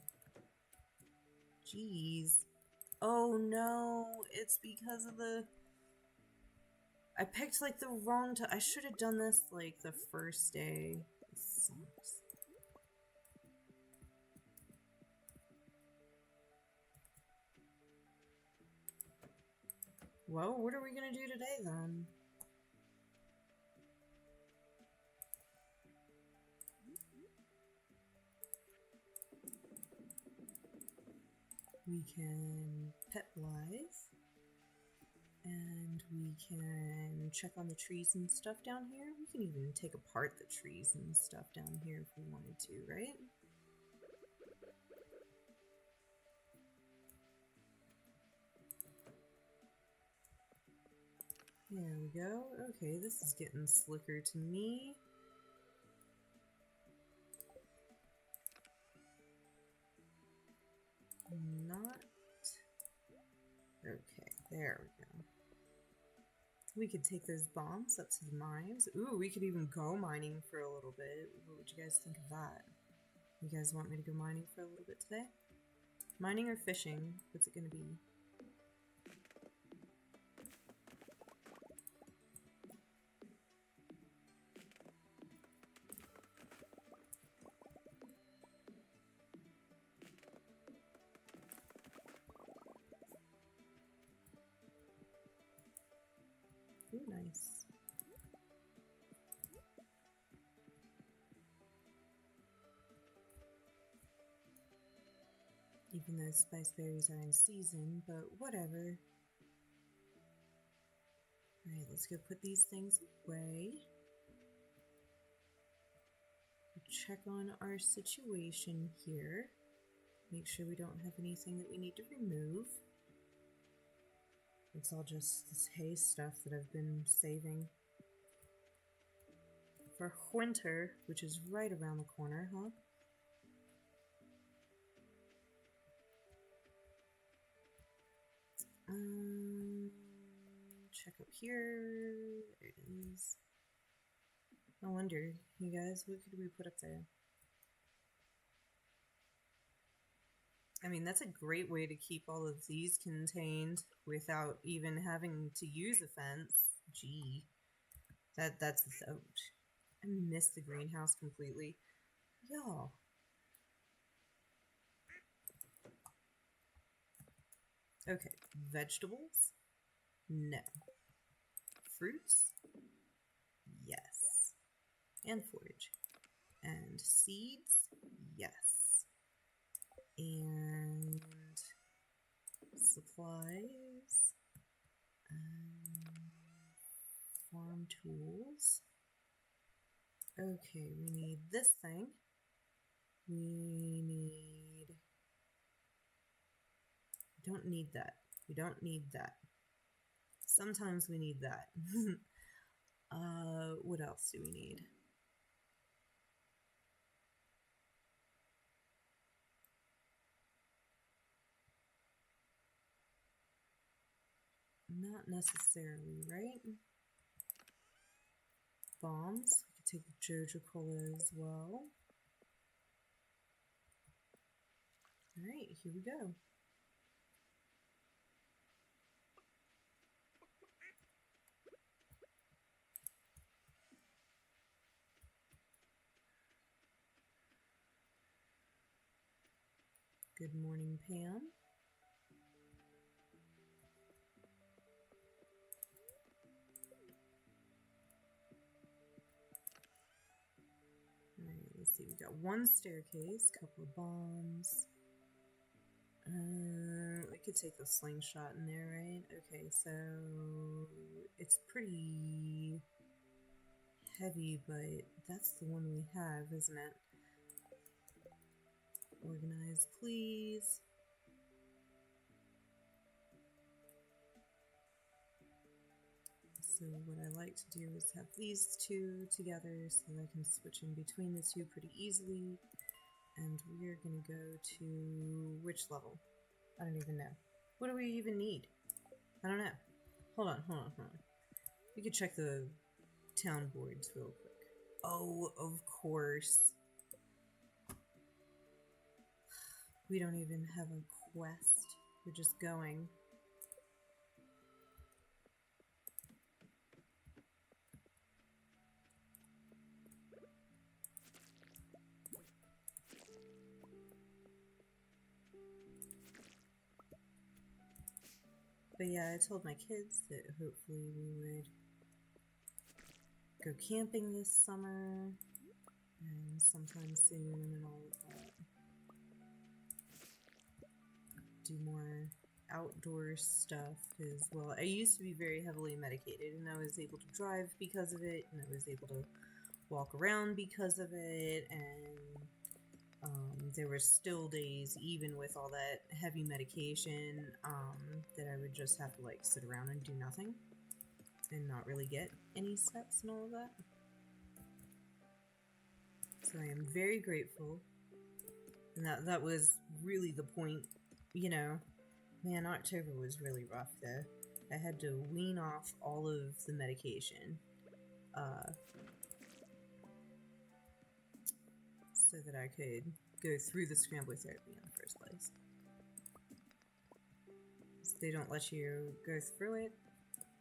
[SPEAKER 1] Jeez. Oh no, it's because of the... I picked like the wrong time. I should have done this like the first day. This sucks. Well, what are we gonna do today then? We can pet Blythe. And we can check on the trees and stuff down here. We can even take apart the trees and stuff down here if we wanted to, right? There we go. Okay, this is getting slicker to me. Not... Okay, there we go. We could take those bombs up to the mines. Ooh, we could even go mining for a little bit. What would you guys think of that? You guys want me to go mining for a little bit today? Mining or fishing? What's it gonna be? Ooh, nice. Even though spice berries are in season, but whatever. Alright, let's go put these things away. Check on our situation here. Make sure we don't have anything that we need to remove. It's all just this hay stuff that I've been saving for winter, which is right around the corner, huh? Check up here. There it is. I wonder, you guys, what could we put up there? I mean, that's a great way to keep all of these contained without even having to use a fence. Gee. That's out. I missed the greenhouse completely. Y'all. Okay, vegetables? No. Fruits? Yes. And forage. And seeds? Yes. And supplies? Farm tools. Okay, we need this thing. We don't need that. We don't need that. Sometimes we need that. What else do we need? Not necessarily, right? Bombs. We could take the Joja Cola as well. Alright, here we go. Good morning, Pam. Alright, let's see. We got one staircase, couple of bombs. We could take the slingshot in there, right? Okay, so it's pretty heavy, but that's the one we have, isn't it? Organize, please. So what I like to do is have these two together so that I can switch in between the two pretty easily. And we're gonna go to which level? I don't even know. What do we even need? I don't know. Hold on. We could check the town boards real quick. Oh, of course. We don't even have a quest. We're just going. But yeah, I told my kids that hopefully we would go camping this summer and sometime soon and all of that. Do more outdoor stuff as well. I used to be very heavily medicated and I was able to drive because of it and I was able to walk around because of it, and there were still days, even with all that heavy medication, that I would just have to like sit around and do nothing and not really get any steps and all of that. So I am very grateful, and that was really the point, you know. Man, October was really rough though. I had to wean off all of the medication so that I could go through the scrambler therapy in the first place. So they don't let you go through it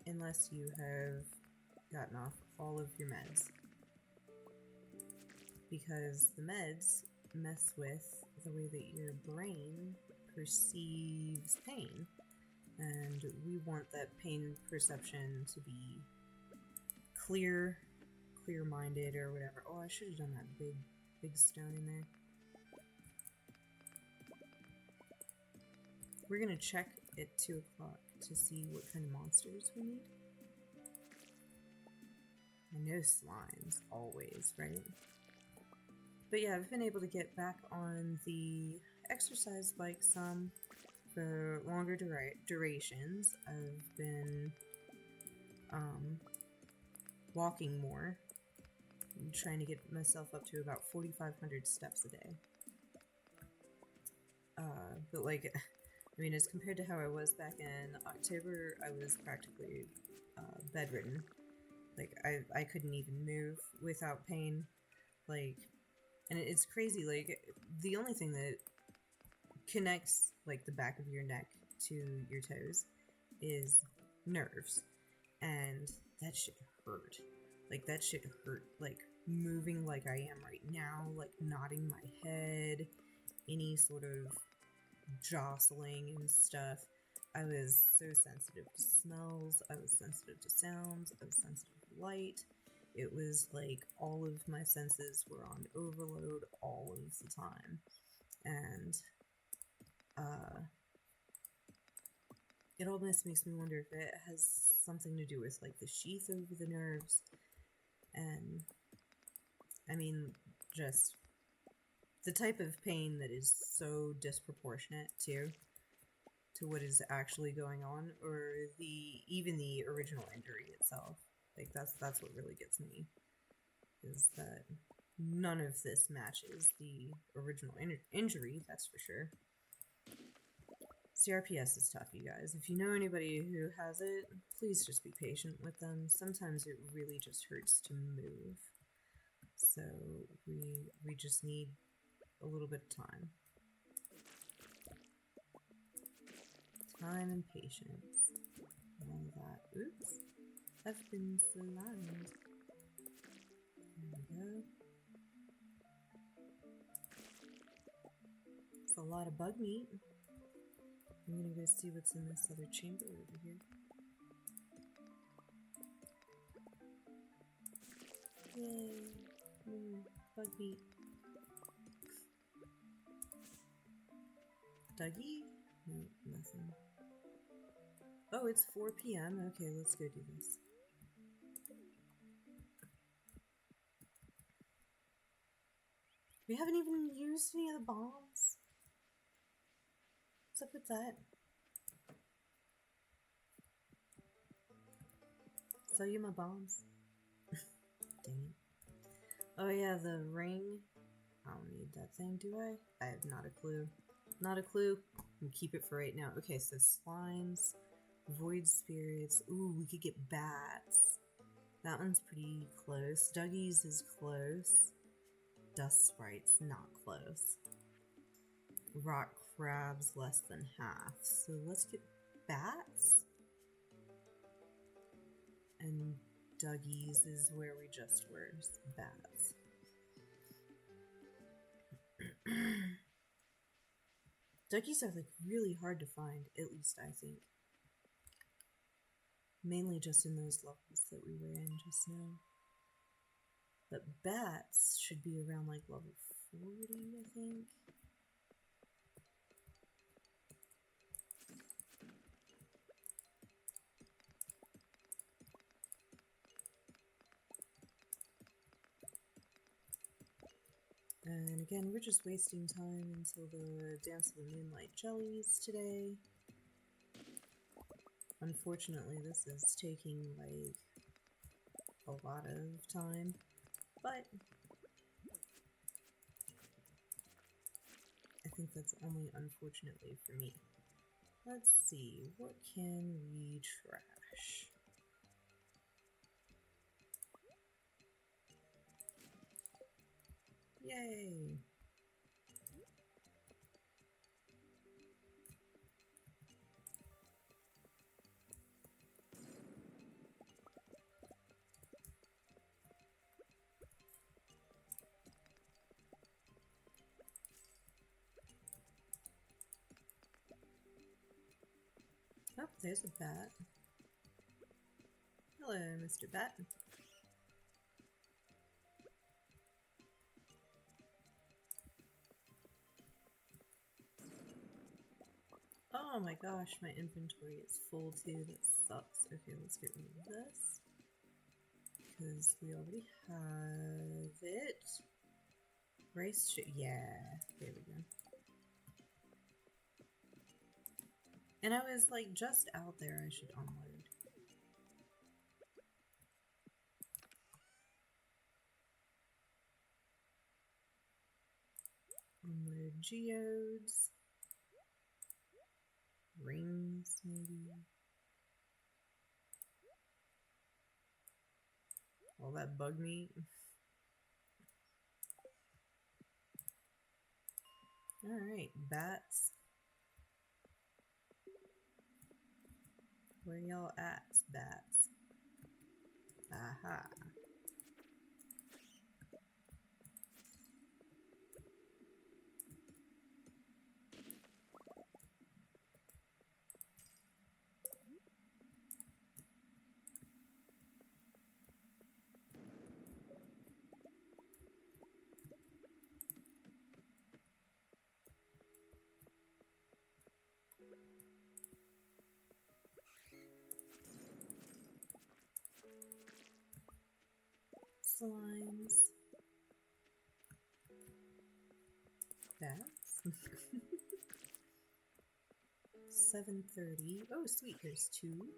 [SPEAKER 1] unless you have gotten off all of your meds. Because the meds mess with the way that your brain perceives pain. And we want that pain perception to be clear-minded or whatever. Oh, I should have done that big stone in there. We're gonna check at 2 o'clock to see what kind of monsters we need. I know slimes, always, right? But yeah, I've been able to get back on the exercise bike some for longer durations. I've been walking more. I'm trying to get myself up to about 4,500 steps a day. But like, I mean, as compared to how I was back in October, I was practically bedridden. Like, I couldn't even move without pain. Like, and it's crazy, like, the only thing that connects, like, the back of your neck to your toes is nerves. And that shit hurt. Like, that shit hurt. Like, moving like I am right now, like, nodding my head, any sort of jostling and stuff. I was so sensitive to smells, I was sensitive to sounds, I was sensitive to light. It was like all of my senses were on overload all of the time. And it almost makes me wonder if it has something to do with like the sheath over the nerves, and I mean, just the type of pain that is so disproportionate to what is actually going on, or even the original injury itself. Like that's what really gets me, is that none of this matches the original injury, that's for sure. CRPS is tough, you guys. If you know anybody who has it, please just be patient with them. Sometimes it really just hurts to move. So we just need a little bit of time. Time and patience. All that. Oops. I've been slimed. There we go. It's a lot of bug meat. I'm gonna go see what's in this other chamber over here. Yay! Bug meat. Dougie? No, nothing. Oh, it's 4 p.m. Okay, let's go do this. We haven't even used any of the bombs. What's up with that? Sell you my bombs. Dang it. Oh yeah, the ring. I don't need that thing, do I? I have not a clue. Not a clue. We'll keep it for right now. Okay, so slimes, void spirits. Ooh, we could get bats. That one's pretty close. Dougie's is close. Dust sprites, not close. Rock crabs, less than half. So let's get bats. And Dougie's is where we just were. Bats. Dougie's are like really hard to find, at least I think. Mainly just in those levels that we were in just now. But bats should be around like level 40, I think. And again, we're just wasting time until the Dance of the Moonlight Jellies today. Unfortunately, this is taking like a lot of time, but I think that's only unfortunately for me. Let's see, what can we trash? Yay! Oh, there's a bat. Hello, Mr. Bat. Oh my gosh, my inventory is full too. That sucks. Okay, let's get rid of this, because we already have it. Race shit. Yeah, there we go. And I was like just out there, I should unload. Unload geodes. Rings, maybe. All that bug meat. Alright, bats. Where y'all at, bats? Aha. Slimes. Bats. 7:30. Oh, sweet. There's 2.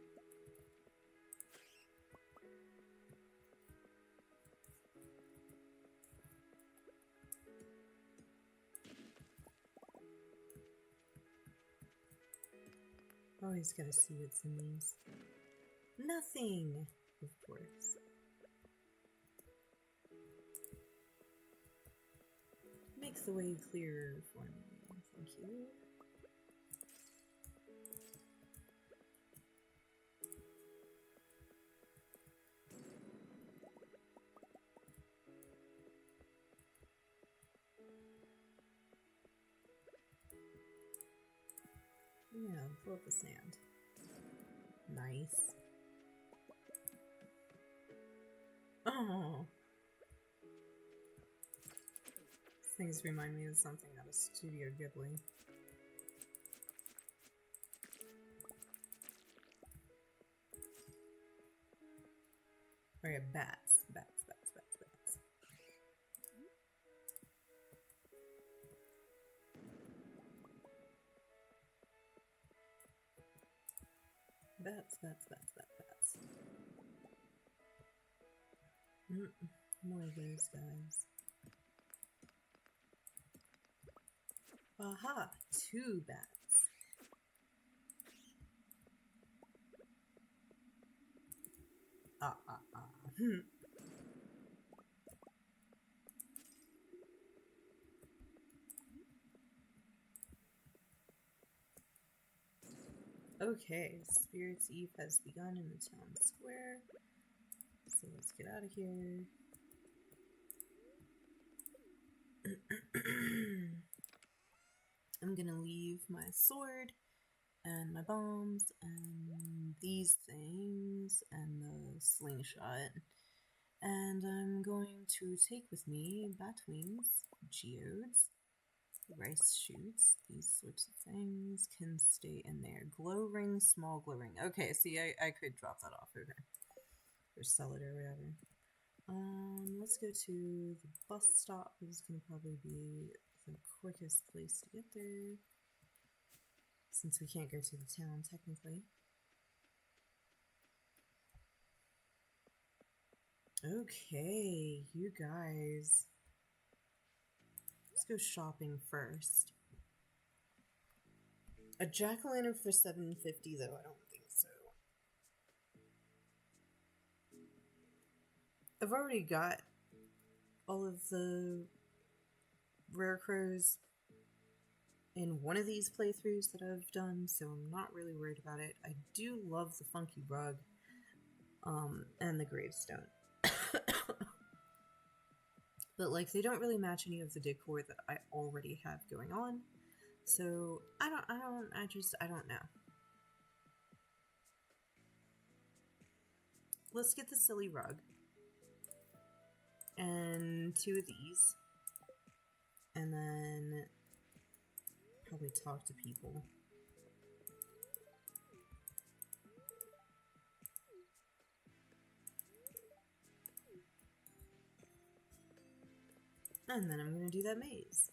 [SPEAKER 1] Always gotta see what's in these. Nothing! Of course. Make the way clearer for me. Thank you. Yeah, pull up the sand. Nice. Oh! These things remind me of something out of Studio Ghibli. Oh yeah, bats. Bats, bats, bats, bats. Bats, bats, bats, bats, bats. More of those guys. Aha! 2 bats. Okay, Spirit's Eve has begun in the town square. So let's get out of here. I'm gonna leave my sword and my bombs and these things and the slingshot. And I'm going to take with me bat wings, geodes, rice shoots, these sorts of things can stay in there. Glow ring, small glow ring. Okay, see, I could drop that off over or sell it or whatever. Let's go to the bus stop. This is gonna probably be the quickest place to get there, since we can't go to the town technically. Okay, you guys. Let's go shopping first. A jack-o'-lantern for $7.50 though, I don't think so. I've already got all of the rare crows in one of these playthroughs that I've done, so I'm not really worried about it. I do love the funky rug, and the gravestone. But like, they don't really match any of the decor that I already have going on. So I don't know. Let's get the silly rug. And 2 of these. And then probably talk to people. And then I'm gonna do that maze.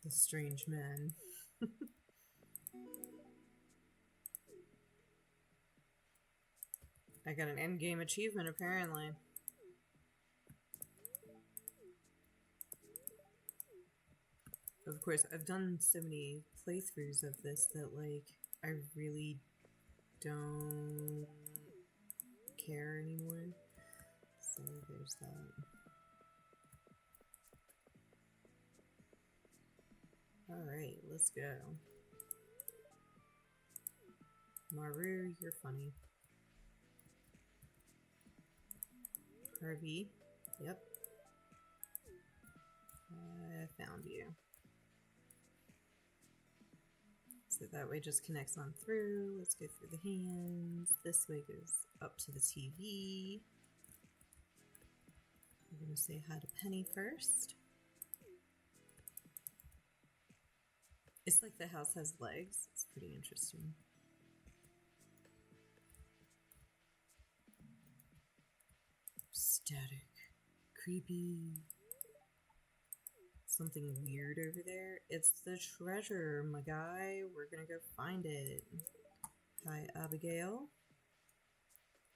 [SPEAKER 1] The strange man. I got an endgame achievement apparently. Of course, I've done so many playthroughs of this that, like, I really don't care anymore. So there's that. Alright, let's go. Maru, you're funny. Harvey, yep. I found you. So that way just connects on through. Let's go through the hands. This way goes up to the TV. We're going to say hi to Penny first. It's like the house has legs. It's pretty interesting. Static. Creepy. Something weird over there. It's the treasure, my guy. We're gonna go find it. Hi, Abigail.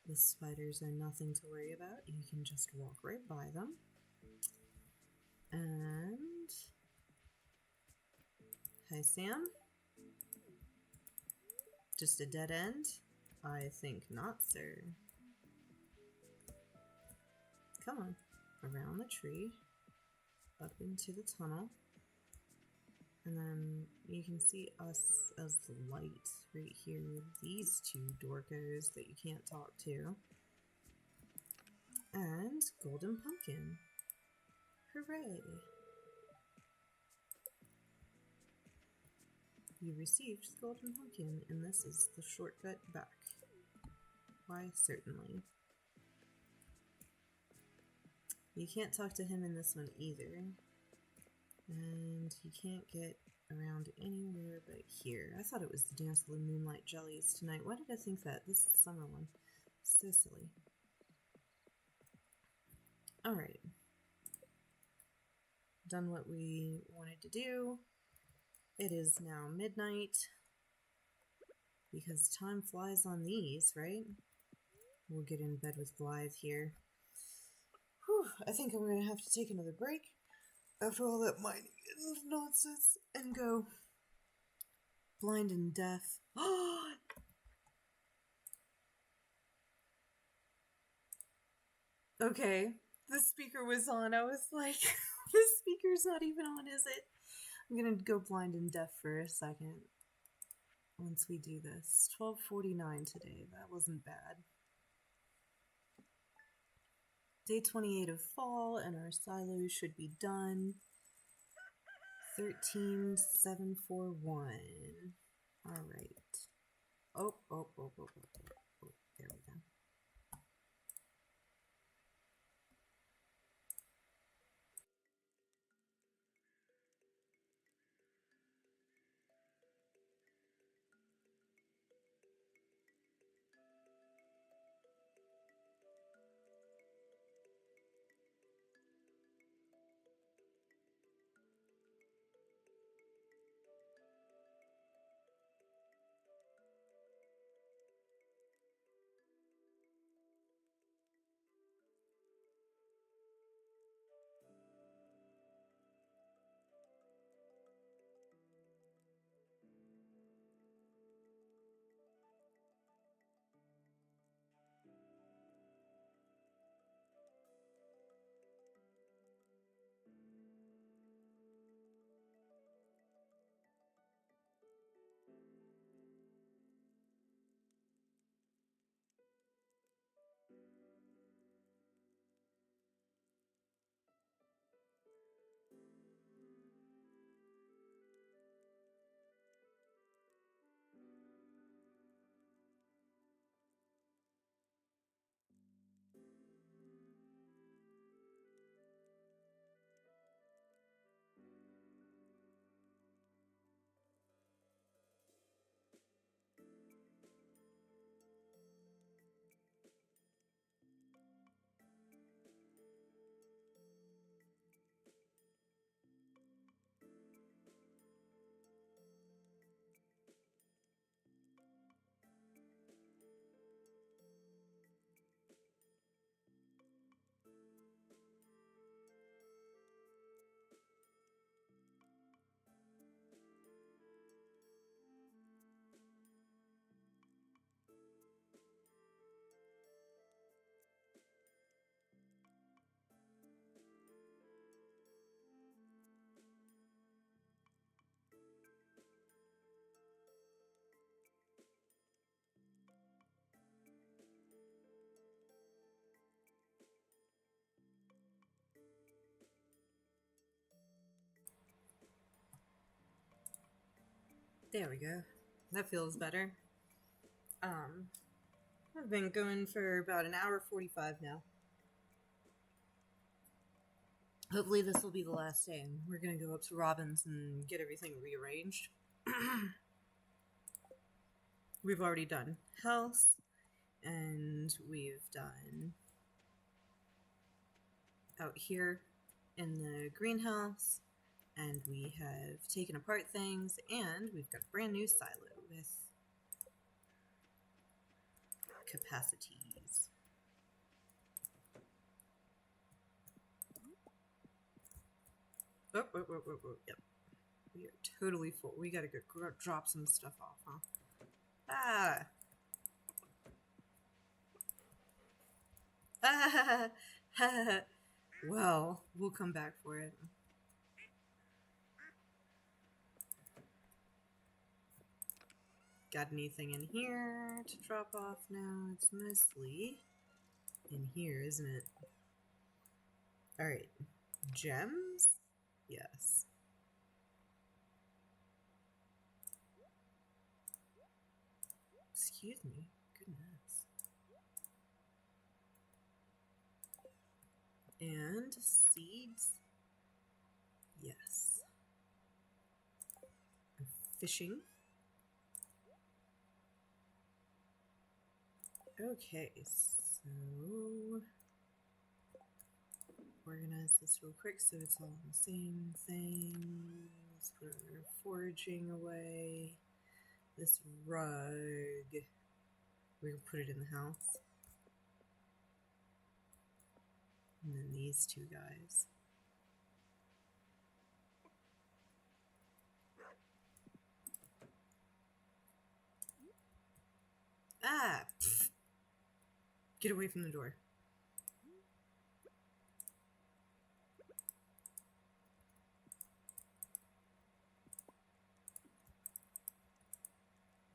[SPEAKER 1] The spiders are nothing to worry about. You can just walk right by them. And... hi, Sam. Just a dead end? I think not, sir. Come on. Around the tree. Up into the tunnel. And then you can see us as the light right here. These two dorkos that you can't talk to. And golden pumpkin. Hooray! You received the golden pumpkin, and this is the shortcut back. Why, certainly. You can't talk to him in this one either. And you can't get around anywhere but here. I thought it was the Dance of the Moonlight Jellies tonight. Why did I think that? This is the summer one. So silly. Alright. Done what we wanted to do. It is now midnight. Because time flies on these, right? We'll get in bed with Blythe here. Whew, I think I'm going to have to take another break after all that mining and nonsense and go blind and deaf. Okay, the speaker was on. I was like, the speaker's not even on, is it? I'm going to go blind and deaf for a second once we do this. 12:49 today. That wasn't bad. Day 28 of fall, and our silos should be done. 13,741. Alright. Oh, there we go. There we go. That feels better. I've been going for about an hour 45 now. Hopefully this will be the last day, and we're gonna go up to Robin's and get everything rearranged. We've already done house, and we've done out here in the greenhouse, and we have taken apart things, and we've got a brand new silo with capacities. Oh, yep. We are totally full. We gotta go drop some stuff off, huh? Ah! Ah! Well, we'll come back for it. Got anything in here to drop off now? It's mostly in here, isn't it? Alright. Gems? Yes. Excuse me. Goodness. And seeds? Yes. Fishing? Okay, so organize this real quick so it's all the same thing. Let's put our foraging away. This rug, we can put it in the house. And then these two guys. Ah! Pfft. Get away from the door.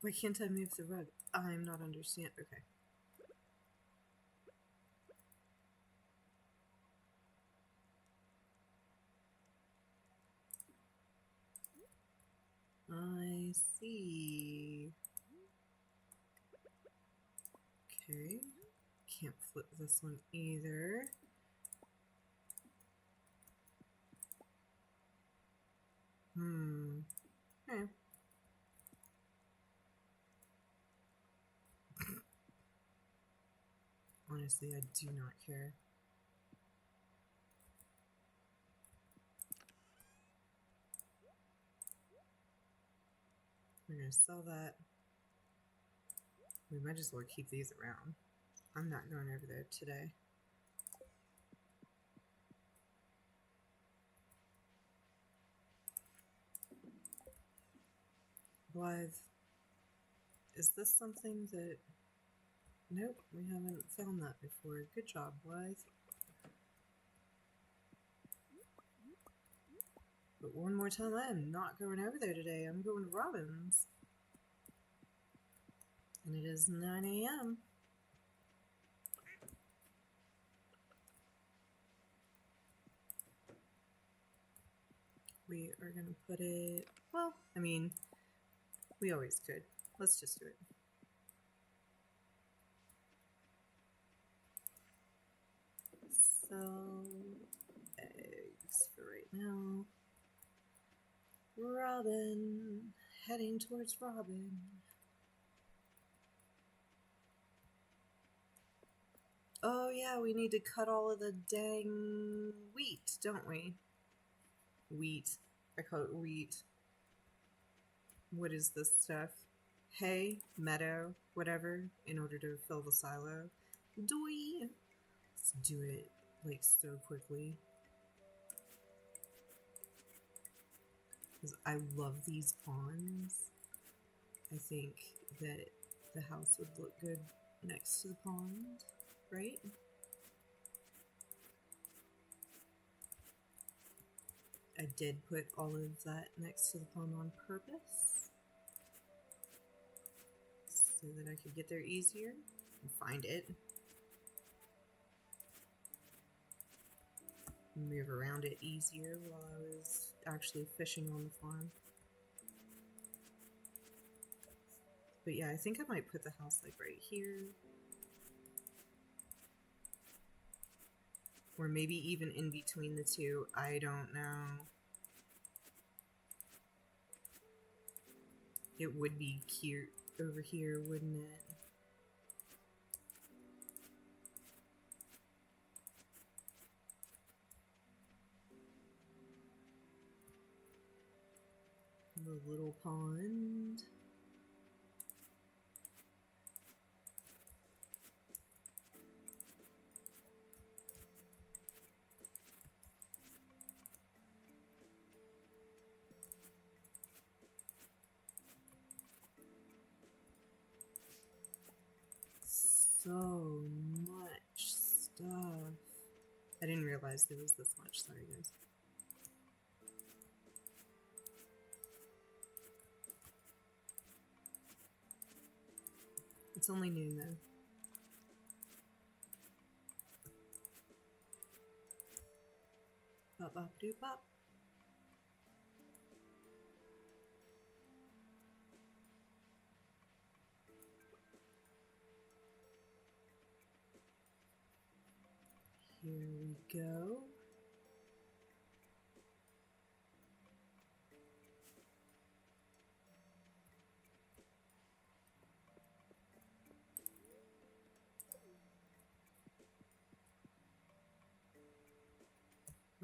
[SPEAKER 1] Why can't I move the rug? I'm not understand. Okay. I see. Okay. Can't flip this one either. Okay. Honestly, I do not care. We're gonna sell that. We might as well keep these around. I'm not going over there today. Blythe. Is this something that... Nope, we haven't found that before. Good job, Blythe. But one more time, I'm not going over there today. I'm going to Robin's. And it is 9 a.m. We are going to put it... Well, I mean, we always could. Let's just do it. Sell eggs for right now. Robin. Heading towards Robin. Oh yeah, we need to cut all of the dang wheat, don't we? Wheat. I call it wheat. What is this stuff? Hay, meadow, whatever, in order to fill the silo. Doi! Let's do it, like, so quickly. Because I love these ponds. I think that the house would look good next to the pond, right? I did put all of that next to the pond on purpose so that I could get there easier and find it. Move around it easier while I was actually fishing on the farm. But yeah, I think I might put the house like right here. Or maybe even in between the two. I don't know. It would be cute over here, wouldn't it? The little pond. So much stuff. I didn't realize there was this much. Sorry, guys. It's only noon, though. Bop, bop, doo, bop. Here we go.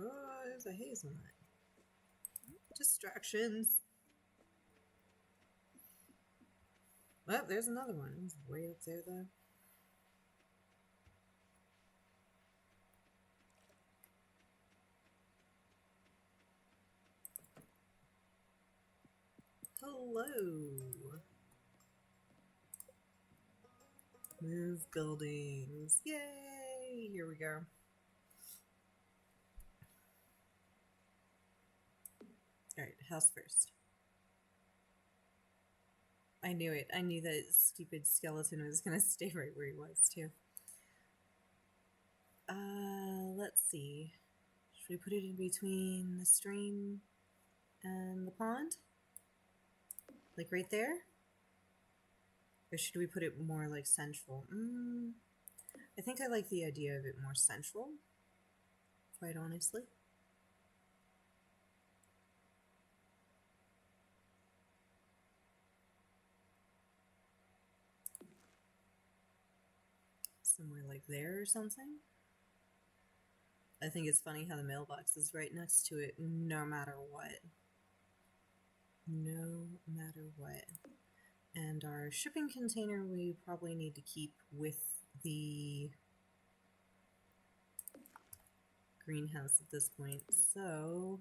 [SPEAKER 1] Oh, there's a hazelnut. Distractions. Oh, there's another one. It's way up there, though. Hello. Move buildings. Yay! Here we go. Alright, house first. I knew it. I knew that stupid skeleton was gonna stay right where he was, too. Let's see. Should we put it in between the stream and the pond? Like right there? Or should we put it more like central? I think I like the idea of it more central, quite honestly. Somewhere like there or something. I think it's funny how the mailbox is right next to it no matter what. No matter what. And our shipping container we probably need to keep with the greenhouse at this point. So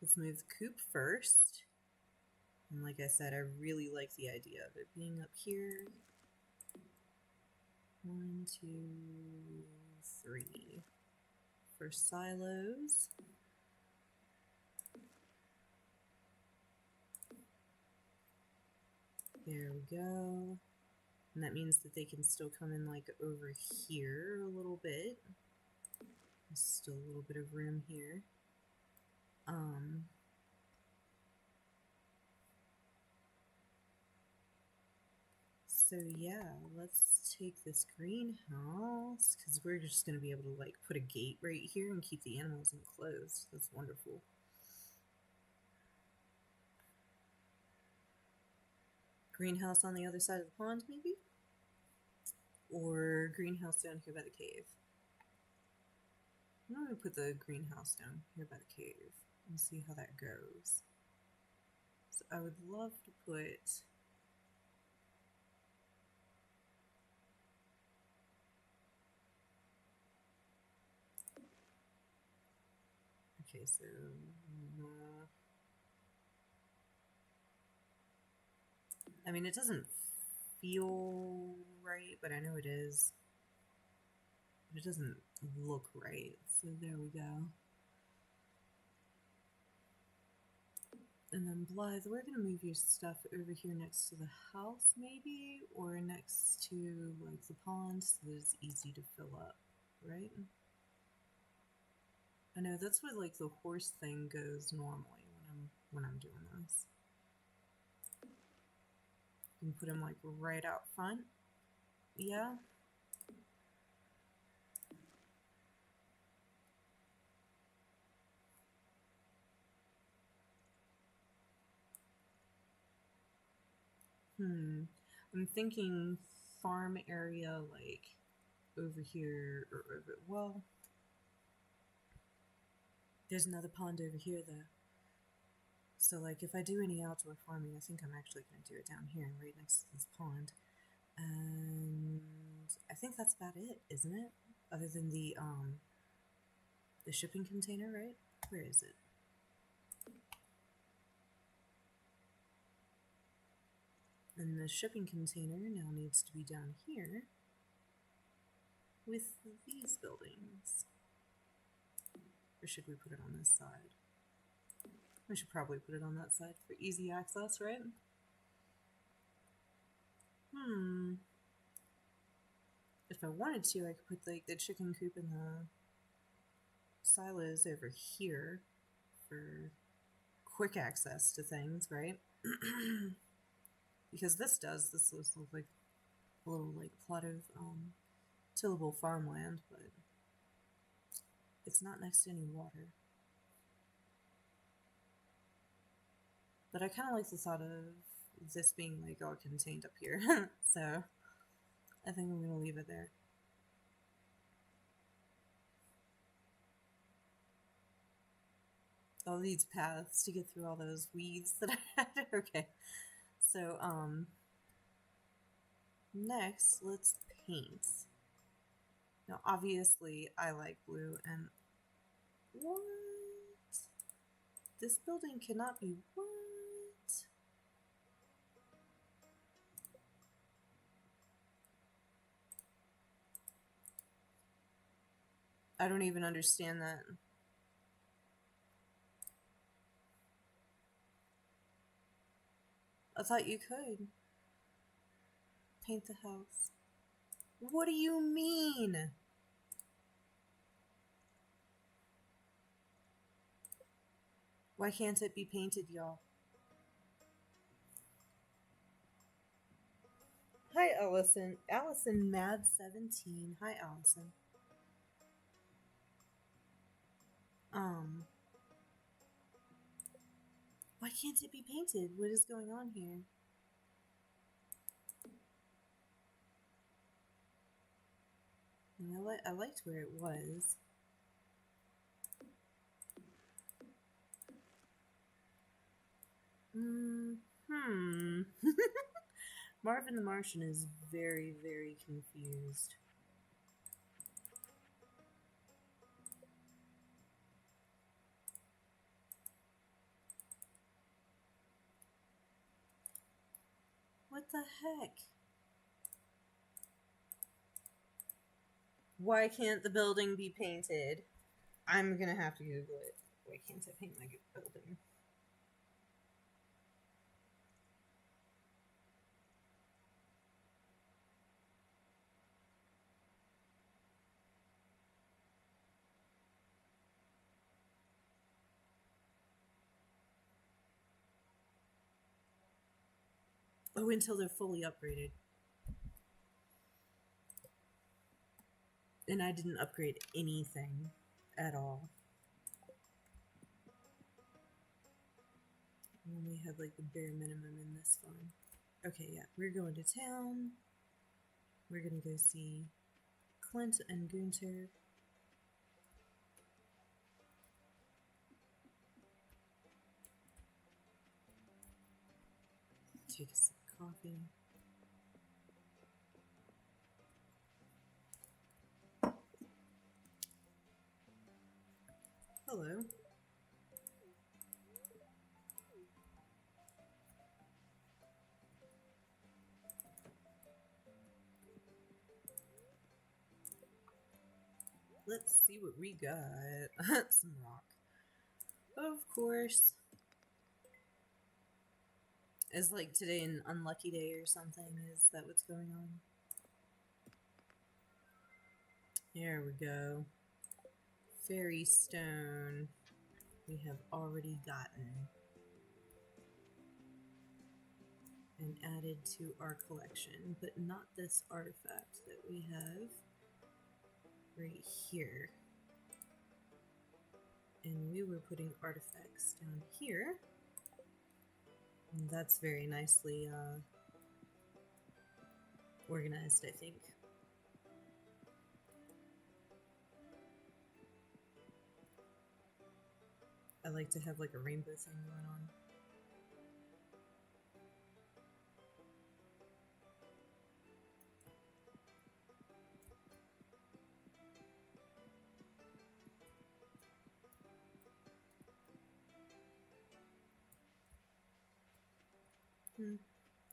[SPEAKER 1] let's move the coop first. And like I said, I really like the idea of it being up here. 1, 2, 3. For silos. There we go. And that means that they can still come in like over here a little bit. There's still a little bit of room here. So yeah, let's take this greenhouse because we're just going to be able to like put a gate right here and keep the animals enclosed. That's wonderful. Greenhouse on the other side of the pond, maybe? Or greenhouse down here by the cave. I'm going to put the greenhouse down here by the cave and see how that goes. So I would love to put... Okay, so... I mean, it doesn't feel right, but I know it is. But it doesn't look right, so there we go. And then Blythe, we're going to move your stuff over here next to the house, maybe? Or next to, like, the pond, so that it's easy to fill up, right? I know, that's where, like, the horse thing goes normally when I'm doing this. You can put him, like, right out front. Yeah? I'm thinking farm area, like over here, or over. Well, there's another pond over here, though. So, like, if I do any outdoor farming, I think I'm actually going to do it down here, right next to this pond. And I think that's about it, isn't it? Other than the shipping container, right? Where is it? And the shipping container now needs to be down here with these buildings. Or should we put it on this side? We should probably put it on that side for easy access, right? If I wanted to, I could put like the chicken coop and the silos over here for quick access to things, right? Because this looks like a little like plot of tillable farmland, but it's not next to any water. But I kind of like the thought of this being like all contained up here. So I think I'm going to leave it there. All these paths to get through all those weeds that I had. Okay. So, next, let's paint. Now, obviously, I like blue, and what? This building cannot be what? I don't even understand that. I thought you could paint the house. What do you mean? Why can't it be painted, y'all? Hi, Allison. Allison Mad 17. Hi, Allison. Why can't it be painted? What is going on here? I liked where it was. Marvin the Martian is very, very confused. What the heck? Why can't the building be painted? I'm gonna have to Google it. Why can't I paint my building? Oh, until they're fully upgraded. And I didn't upgrade anything at all. I only had like the bare minimum in this farm. Okay, yeah, we're going to town. We're gonna go see Clint and Gunter. Take a sip of coffee. Hello. Let's see what we got. Some rock. Of course. Is like today an unlucky day or something? Is that what's going on? There we go. Fairy stone we have already gotten and added to our collection, but not this artifact that we have right here. And we were putting artifacts down here. And that's very nicely organized, I think. I like to have like a rainbow thing going on.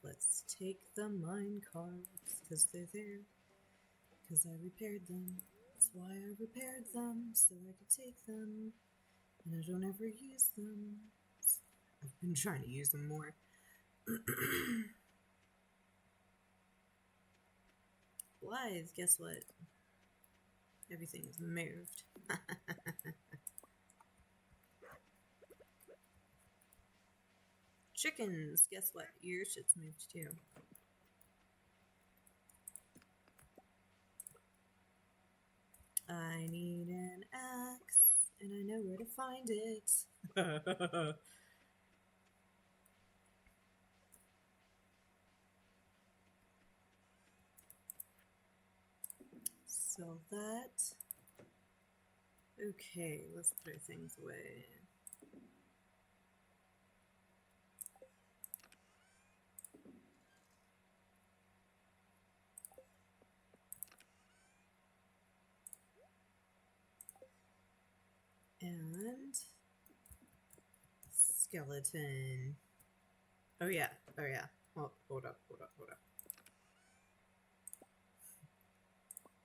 [SPEAKER 1] Let's take the mine carts, because they're there. Because I repaired them. That's why I repaired them, so I could take them. And I don't ever use them. I've been trying to use them more. Blythe, guess what? Everything is moved. Chickens, guess what? Your shit's moved too. I need an axe, and I know where to find it. Sell that. Okay, let's throw things away. And skeleton. Oh yeah, oh yeah. Well, hold up.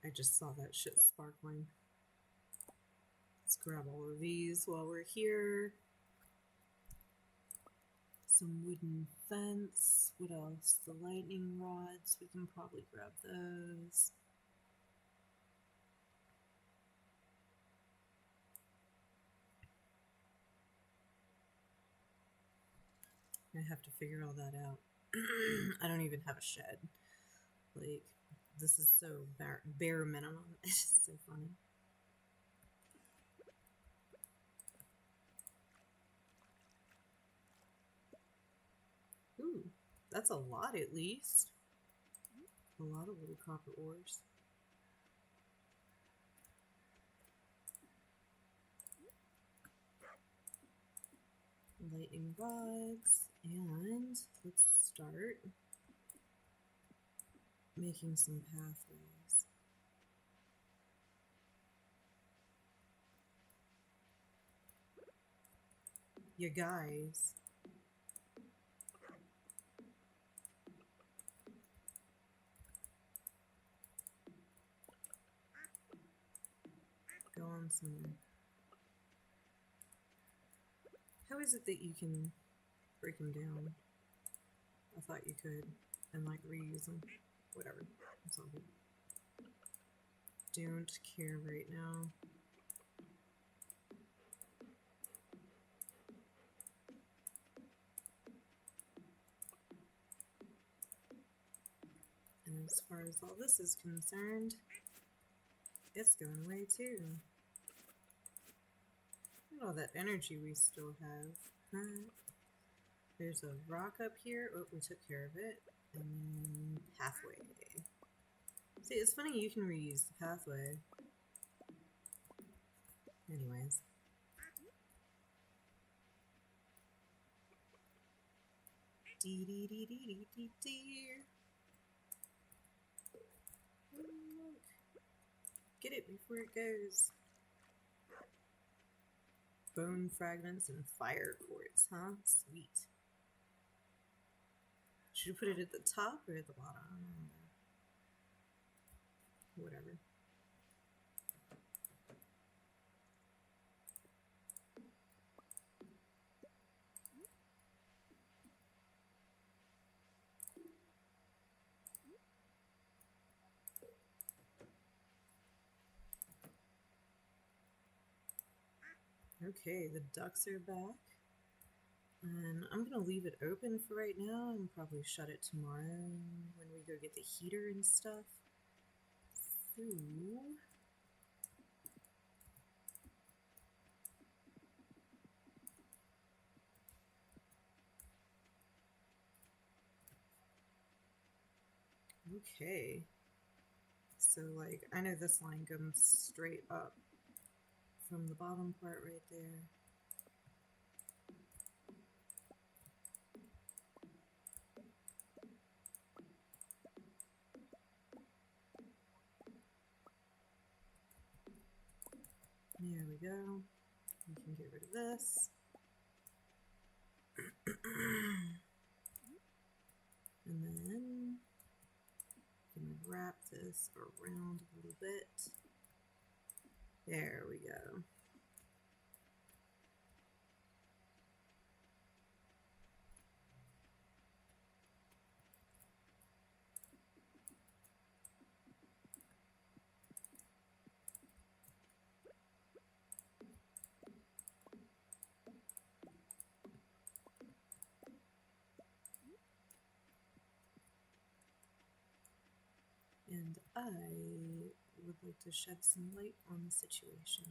[SPEAKER 1] I just saw that shit sparkling. Let's grab all of these while we're here. Some wooden fence. What else? The lightning rods. We can probably grab those. I have to figure all that out. I don't even have a shed. Like, this is so bare minimum. It's just so funny. Ooh, that's a lot at least. A lot of little copper ores. Lightning rods, and let's start making some pathways. You guys. Go on somewhere. How is it that you can break them down? I thought you could, and like reuse them. Whatever. It's all good. Don't care right now. And as far as all this is concerned, it's going away too. Look at all that energy we still have. There's a rock up here. Oh, we took care of it. And then pathway. See, it's funny you can reuse the pathway. Anyways. Dee dee dee dee dee dee dee. Look. Get it before it goes. Bone fragments and fire quartz, huh? Sweet. Should you put it at the top or at the bottom? Whatever. Okay, the ducks are back. And I'm going to leave it open for right now and probably shut it tomorrow when we go get the heater and stuff. So... Okay. So, like, I know this line comes straight up from the bottom part right there. There we go. We can get rid of this. And then we can wrap this around a little bit. There we go. And I would like to shed some light on the situation.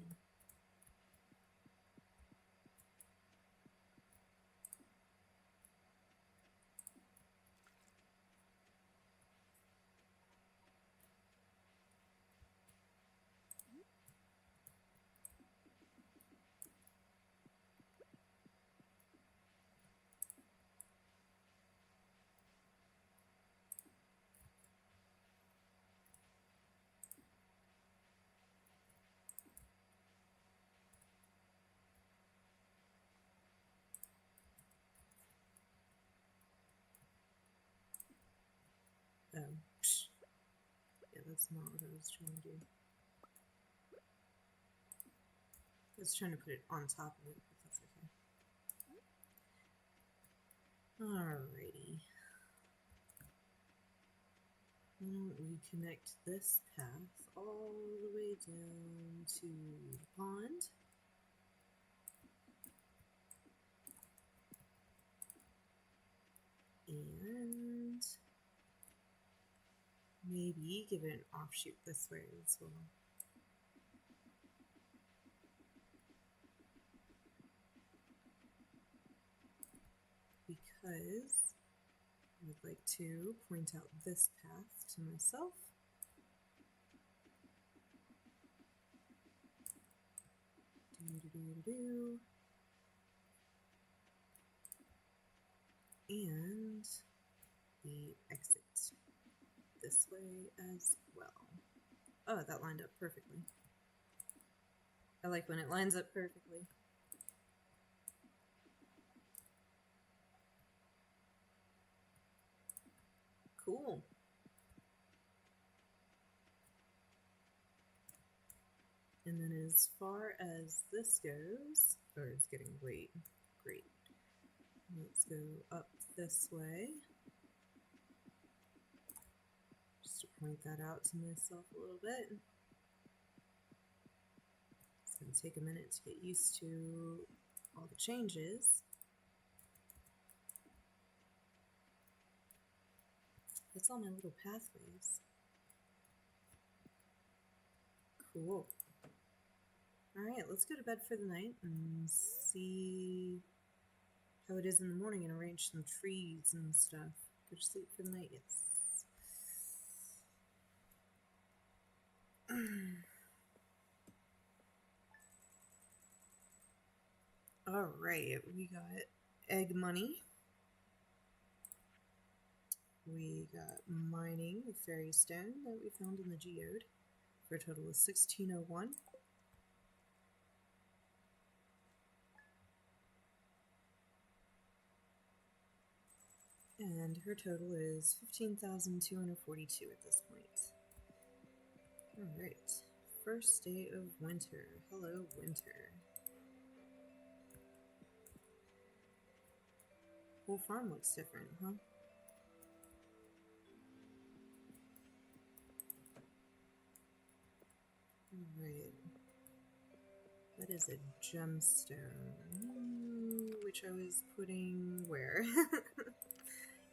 [SPEAKER 1] Oh, yeah, that's not what I was trying to do. I was trying to put it on top of it, but that's okay. Alrighty. Why don't we connect this path all the way down to the pond? And maybe give it an offshoot this way as well. Because I would like to point out this path to myself. And the exit this way as well. Oh, that lined up perfectly. I like when it lines up perfectly. Cool. And then as far as this goes, or it's getting late, great. Let's go up this way. Just to point that out to myself a little bit. It's going to take a minute to get used to all the changes. That's all my little pathways. Cool. Alright, let's go to bed for the night and see how it is in the morning and arrange some trees and stuff. Go to sleep for the night, yes. Alright, we got egg money. We got mining the fairy stone that we found in the geode for a total of 1601. And her total is 15,242 at this point. Alright, first day of winter. Hello, winter. Whole farm looks different, huh? Alright. That is a gemstone. Which I was putting where?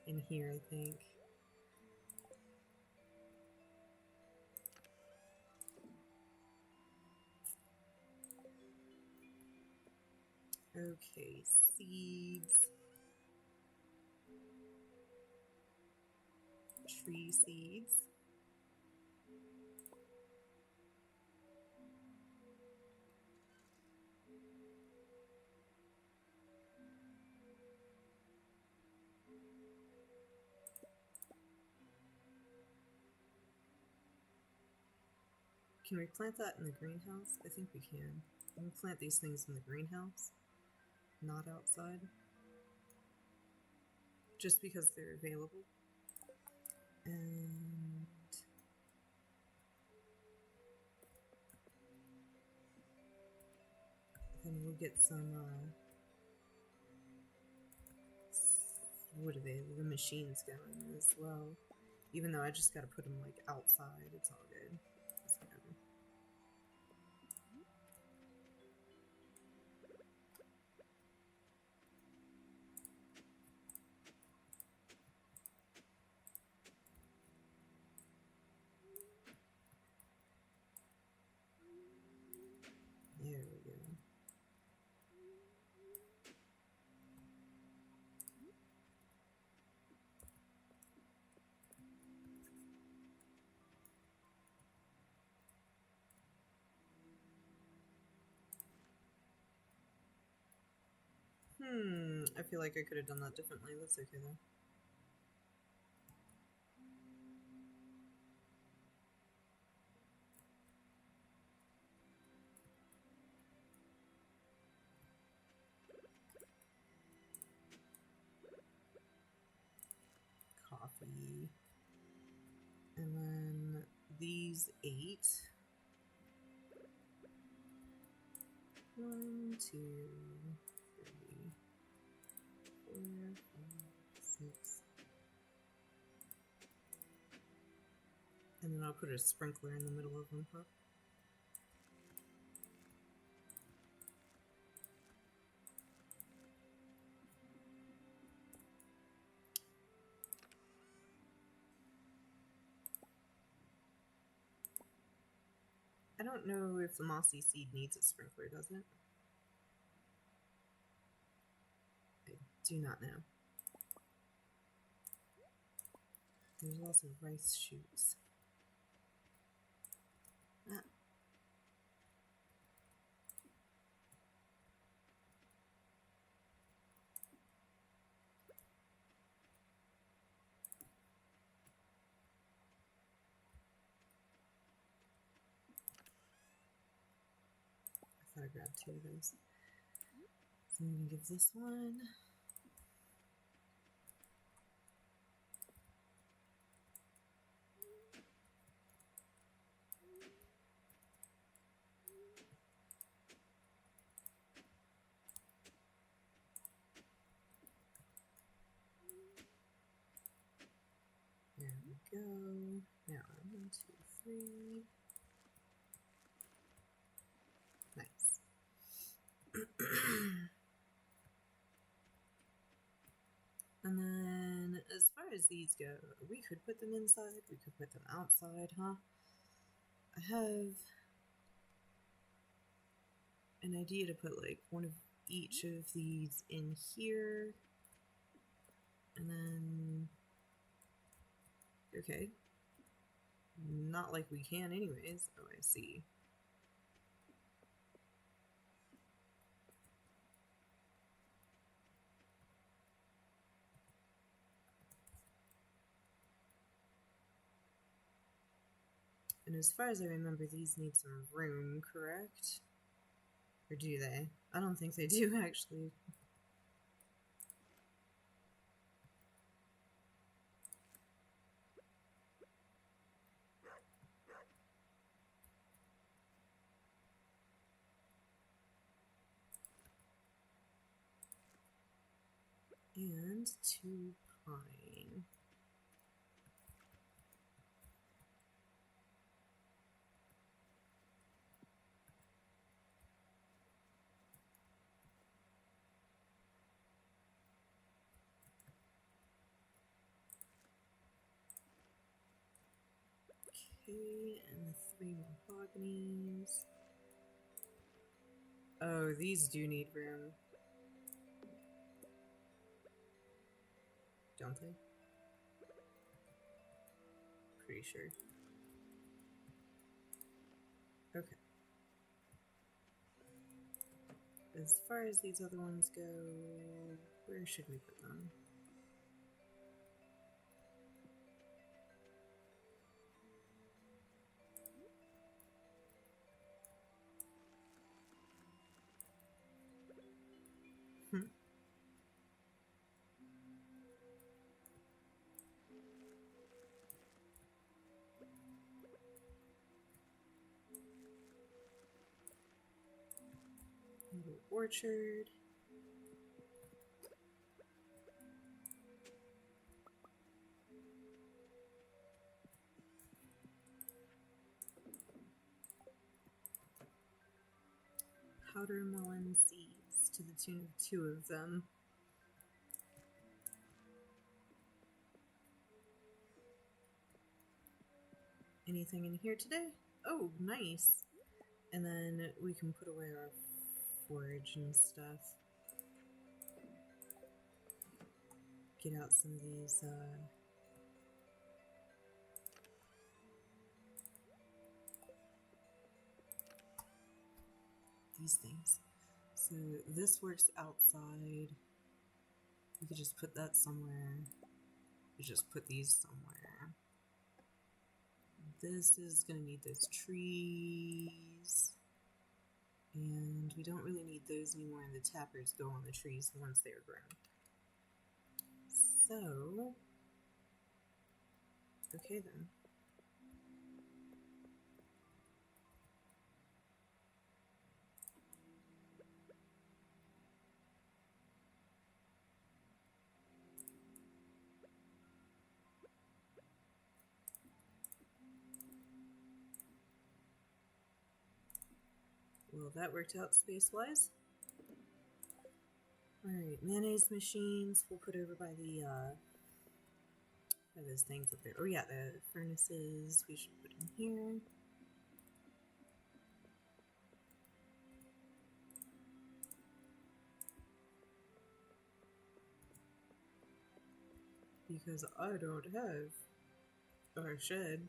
[SPEAKER 1] In here, I think. Okay, seeds. tree seeds. Can we plant that in the greenhouse? I think we can. Can we plant these things in the greenhouse? Not outside? Just because they're available? And then we'll get some, what are they? The machines going as well. Even though I just gotta put them, like, outside. It's all good. It's whatever. There we go. I feel like I could have done that differently. That's okay though. Coffee. And then these 8. 1, 2, 3, 4, 5, 6. And then I'll put a sprinkler in the middle of them, huh? I don't know if the mossy seed needs a sprinkler, does it? I do not know. There's also rice shoots. Ah. I thought I grabbed 2 of those. So I'm gonna give this one. There we go. Now 1, 2, 3. Nice. And then, as far as these go, we could put them inside, we could put them outside, huh? I have an idea to put, like, one of each of these in here. And then... Okay. Not like we can anyways. Oh, I see. And as far as I remember, these need some room, correct? Or do they? I don't think they do, actually. And 2 pine. Okay, and the 3 mahoganies. Oh, these do need room. Don't they? pretty sure. Okay. As far as these other ones go, where should we put them? Little orchard. Powder melon seeds to the tune of 2 of them. Anything in here today? Oh, nice. And then we can put away our forage and stuff. Get out some of these things. So this works outside. We could just put that somewhere. We just put these somewhere. This is gonna need those trees. And we don't really need those anymore, and the tappers go on the trees once they're grown. So, okay then. Well, that worked out space-wise. Alright, mayonnaise machines we'll put over by the, by those things up there. Oh yeah, the furnaces we should put in here. Because I don't have our shed.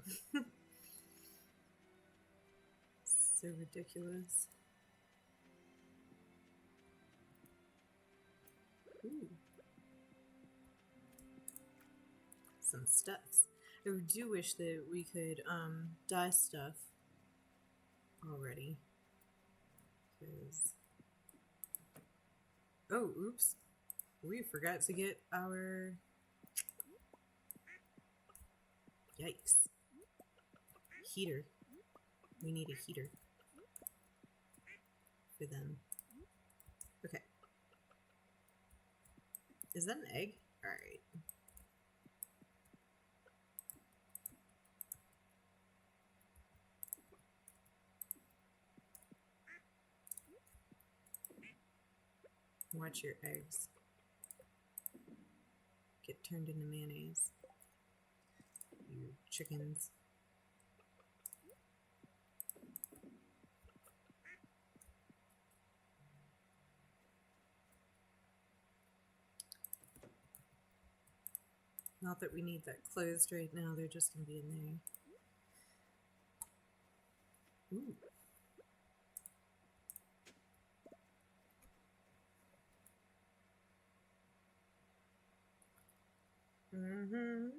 [SPEAKER 1] So ridiculous. Ooh. Some stuffs. I do wish that we could dye stuff already. Cause oh, oops. We forgot to get our yikes. Heater. We need a heater for them. Okay. Is that an egg? Alright. Watch your eggs get turned into mayonnaise. You chickens. Not that we need that closed right now, they're just gonna be in there. Ooh. Mm-hmm.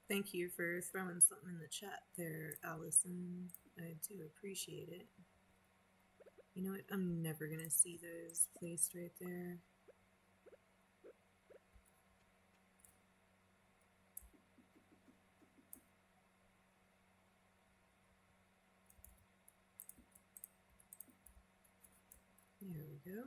[SPEAKER 1] Thank you for throwing something in the chat there, Allison. I do appreciate it. You know what? I'm never gonna see those placed right there. There we go.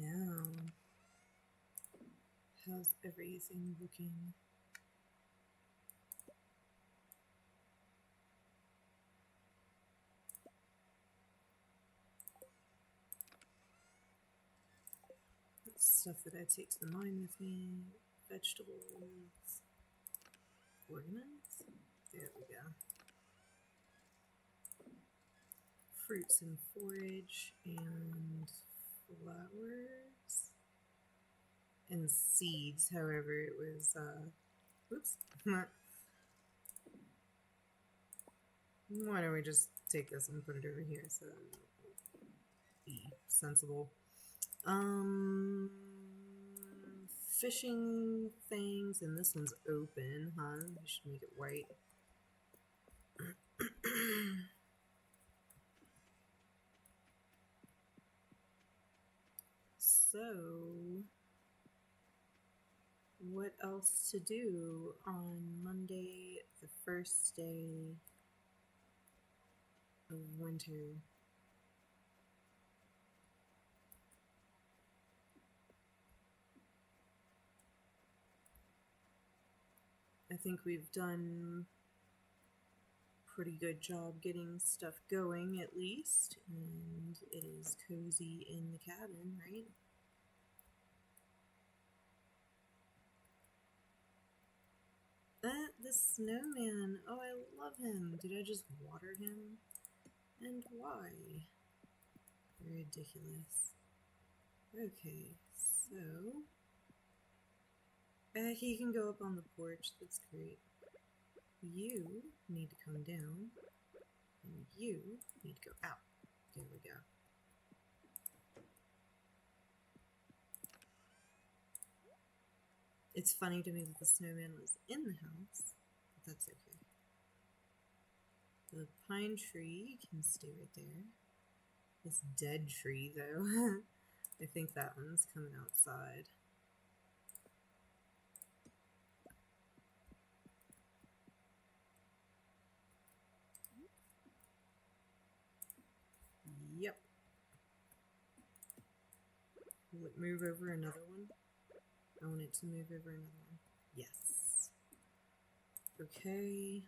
[SPEAKER 1] Now, how's everything looking? stuff that I take to the mine with me. Vegetables. Organize? There we go. Fruits and forage and flowers. And seeds, however, it was, oops. Why don't we just take this and put it over here so it'll be sensible. Fishing things, and this one's open, huh? We should make it white. So, what else to do on Monday, the first day of winter? I think we've done a pretty good job getting stuff going, at least, and it is cozy in the cabin, right? The snowman. Oh, I love him. Did I just water him? And why? Ridiculous. Okay, so he can go up on the porch. That's great. You need to come down, and you need to go out. There we go. It's funny to me that the snowman was in the house, but that's okay. The pine tree can stay right there. This dead tree, though, I think that one's coming outside. Yep. Will it move over another one? I want it to move over another one. Yes. Okay.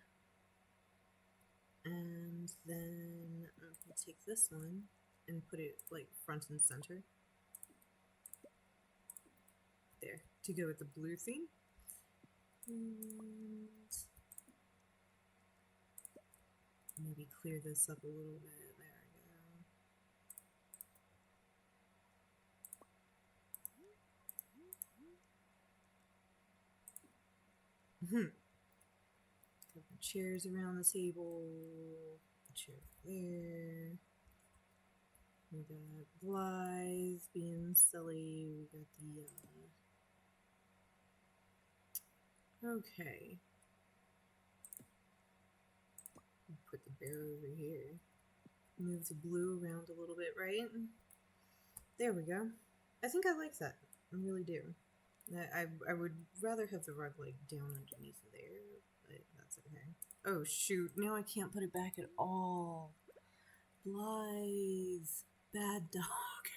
[SPEAKER 1] And then I'm going to take this one and put it like front and center. There. To go with the blue theme. And maybe clear this up a little bit. There we go. Couple chairs around the table. A chair there. We got Blythe being silly. We got the okay. Put the bear over here. Move the blue around a little bit, right? There we go. I think I like that. I really do. I would rather have the rug like down underneath there, but that's okay. Oh shoot, now I can't put it back at all. Blythe. Bad dog.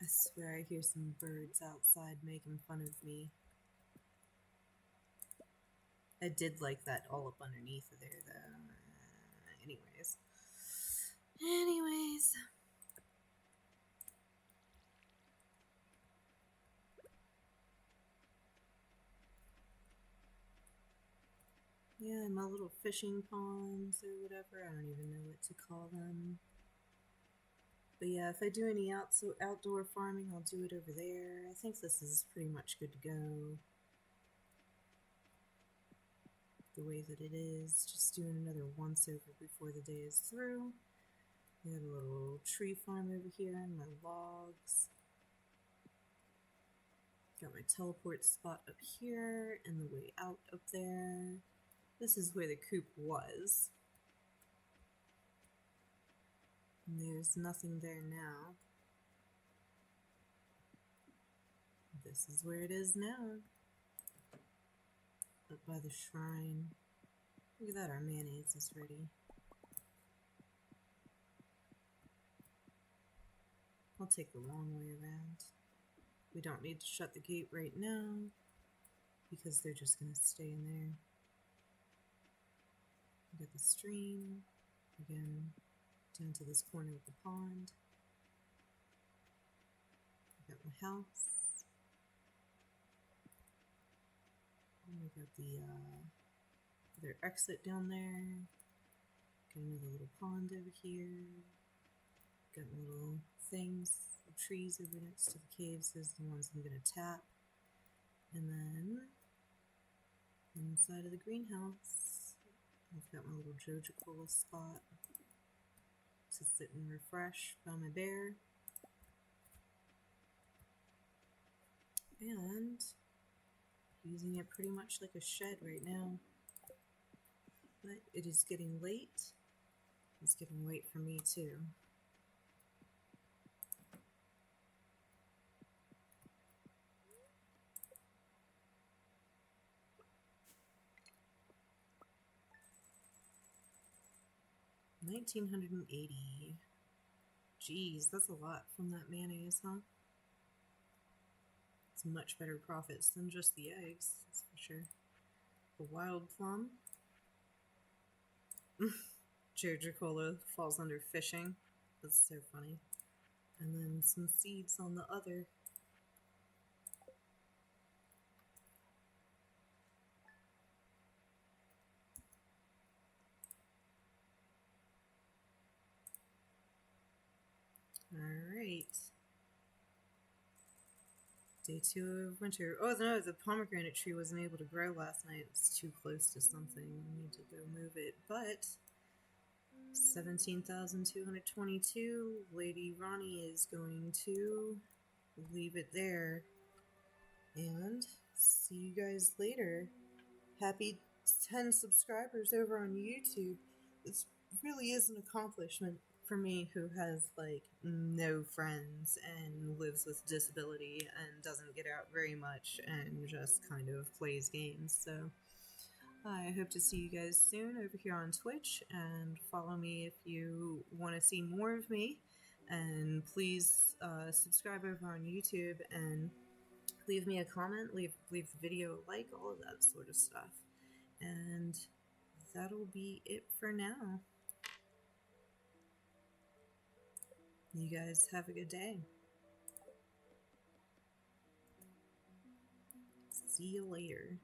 [SPEAKER 1] I swear I hear some birds outside making fun of me. I did like that all up underneath of there, though. Anyways. Yeah, my little fishing ponds or whatever. I don't even know what to call them. But yeah, if I do any outdoor farming, I'll do it over there. I think this is pretty much good to go. The way that it is, just doing another once over before the day is through. We got a little tree farm over here and my logs. Got my teleport spot up here and the way out up there. This is where the coop was. And there's nothing there now. This is where it is now. Up by the shrine. Look at that, our mayonnaise is ready. I'll take the long way around. We don't need to shut the gate right now because they're just going to stay in there. We got the stream again. down to this corner of the pond. I got my house. And I got the other exit down there. Got another little pond over here. Got little things, trees over next to the caves. Those are the ones I'm gonna tap. And then inside of the greenhouse, I've got my little Joja-Cola spot to sit and refresh by my bear. And using it pretty much like a shed right now. But it is getting late. It's getting late for me too. $1,980. Jeez, that's a lot from that mayonnaise, huh? It's much better profits than just the eggs, that's for sure. A wild plum. Joja-Cola falls under fishing. That's so funny. And then some seeds on the other. Alright. Day 2 of winter. Oh no, the pomegranate tree wasn't able to grow last night. It was too close to something. I need to go move it. But 17,222. Lady Ronnie is going to leave it there. And see you guys later. Happy 10 subscribers over on YouTube. This really is an accomplishment for me, who has like no friends and lives with disability and doesn't get out very much and just kind of plays games. So I hope to see you guys soon over here on Twitch, and follow me if you want to see more of me, and please subscribe over on YouTube and leave me a comment, leave the video a like, all of that sort of stuff. And that'll be it for now. You guys have a good day. See you later.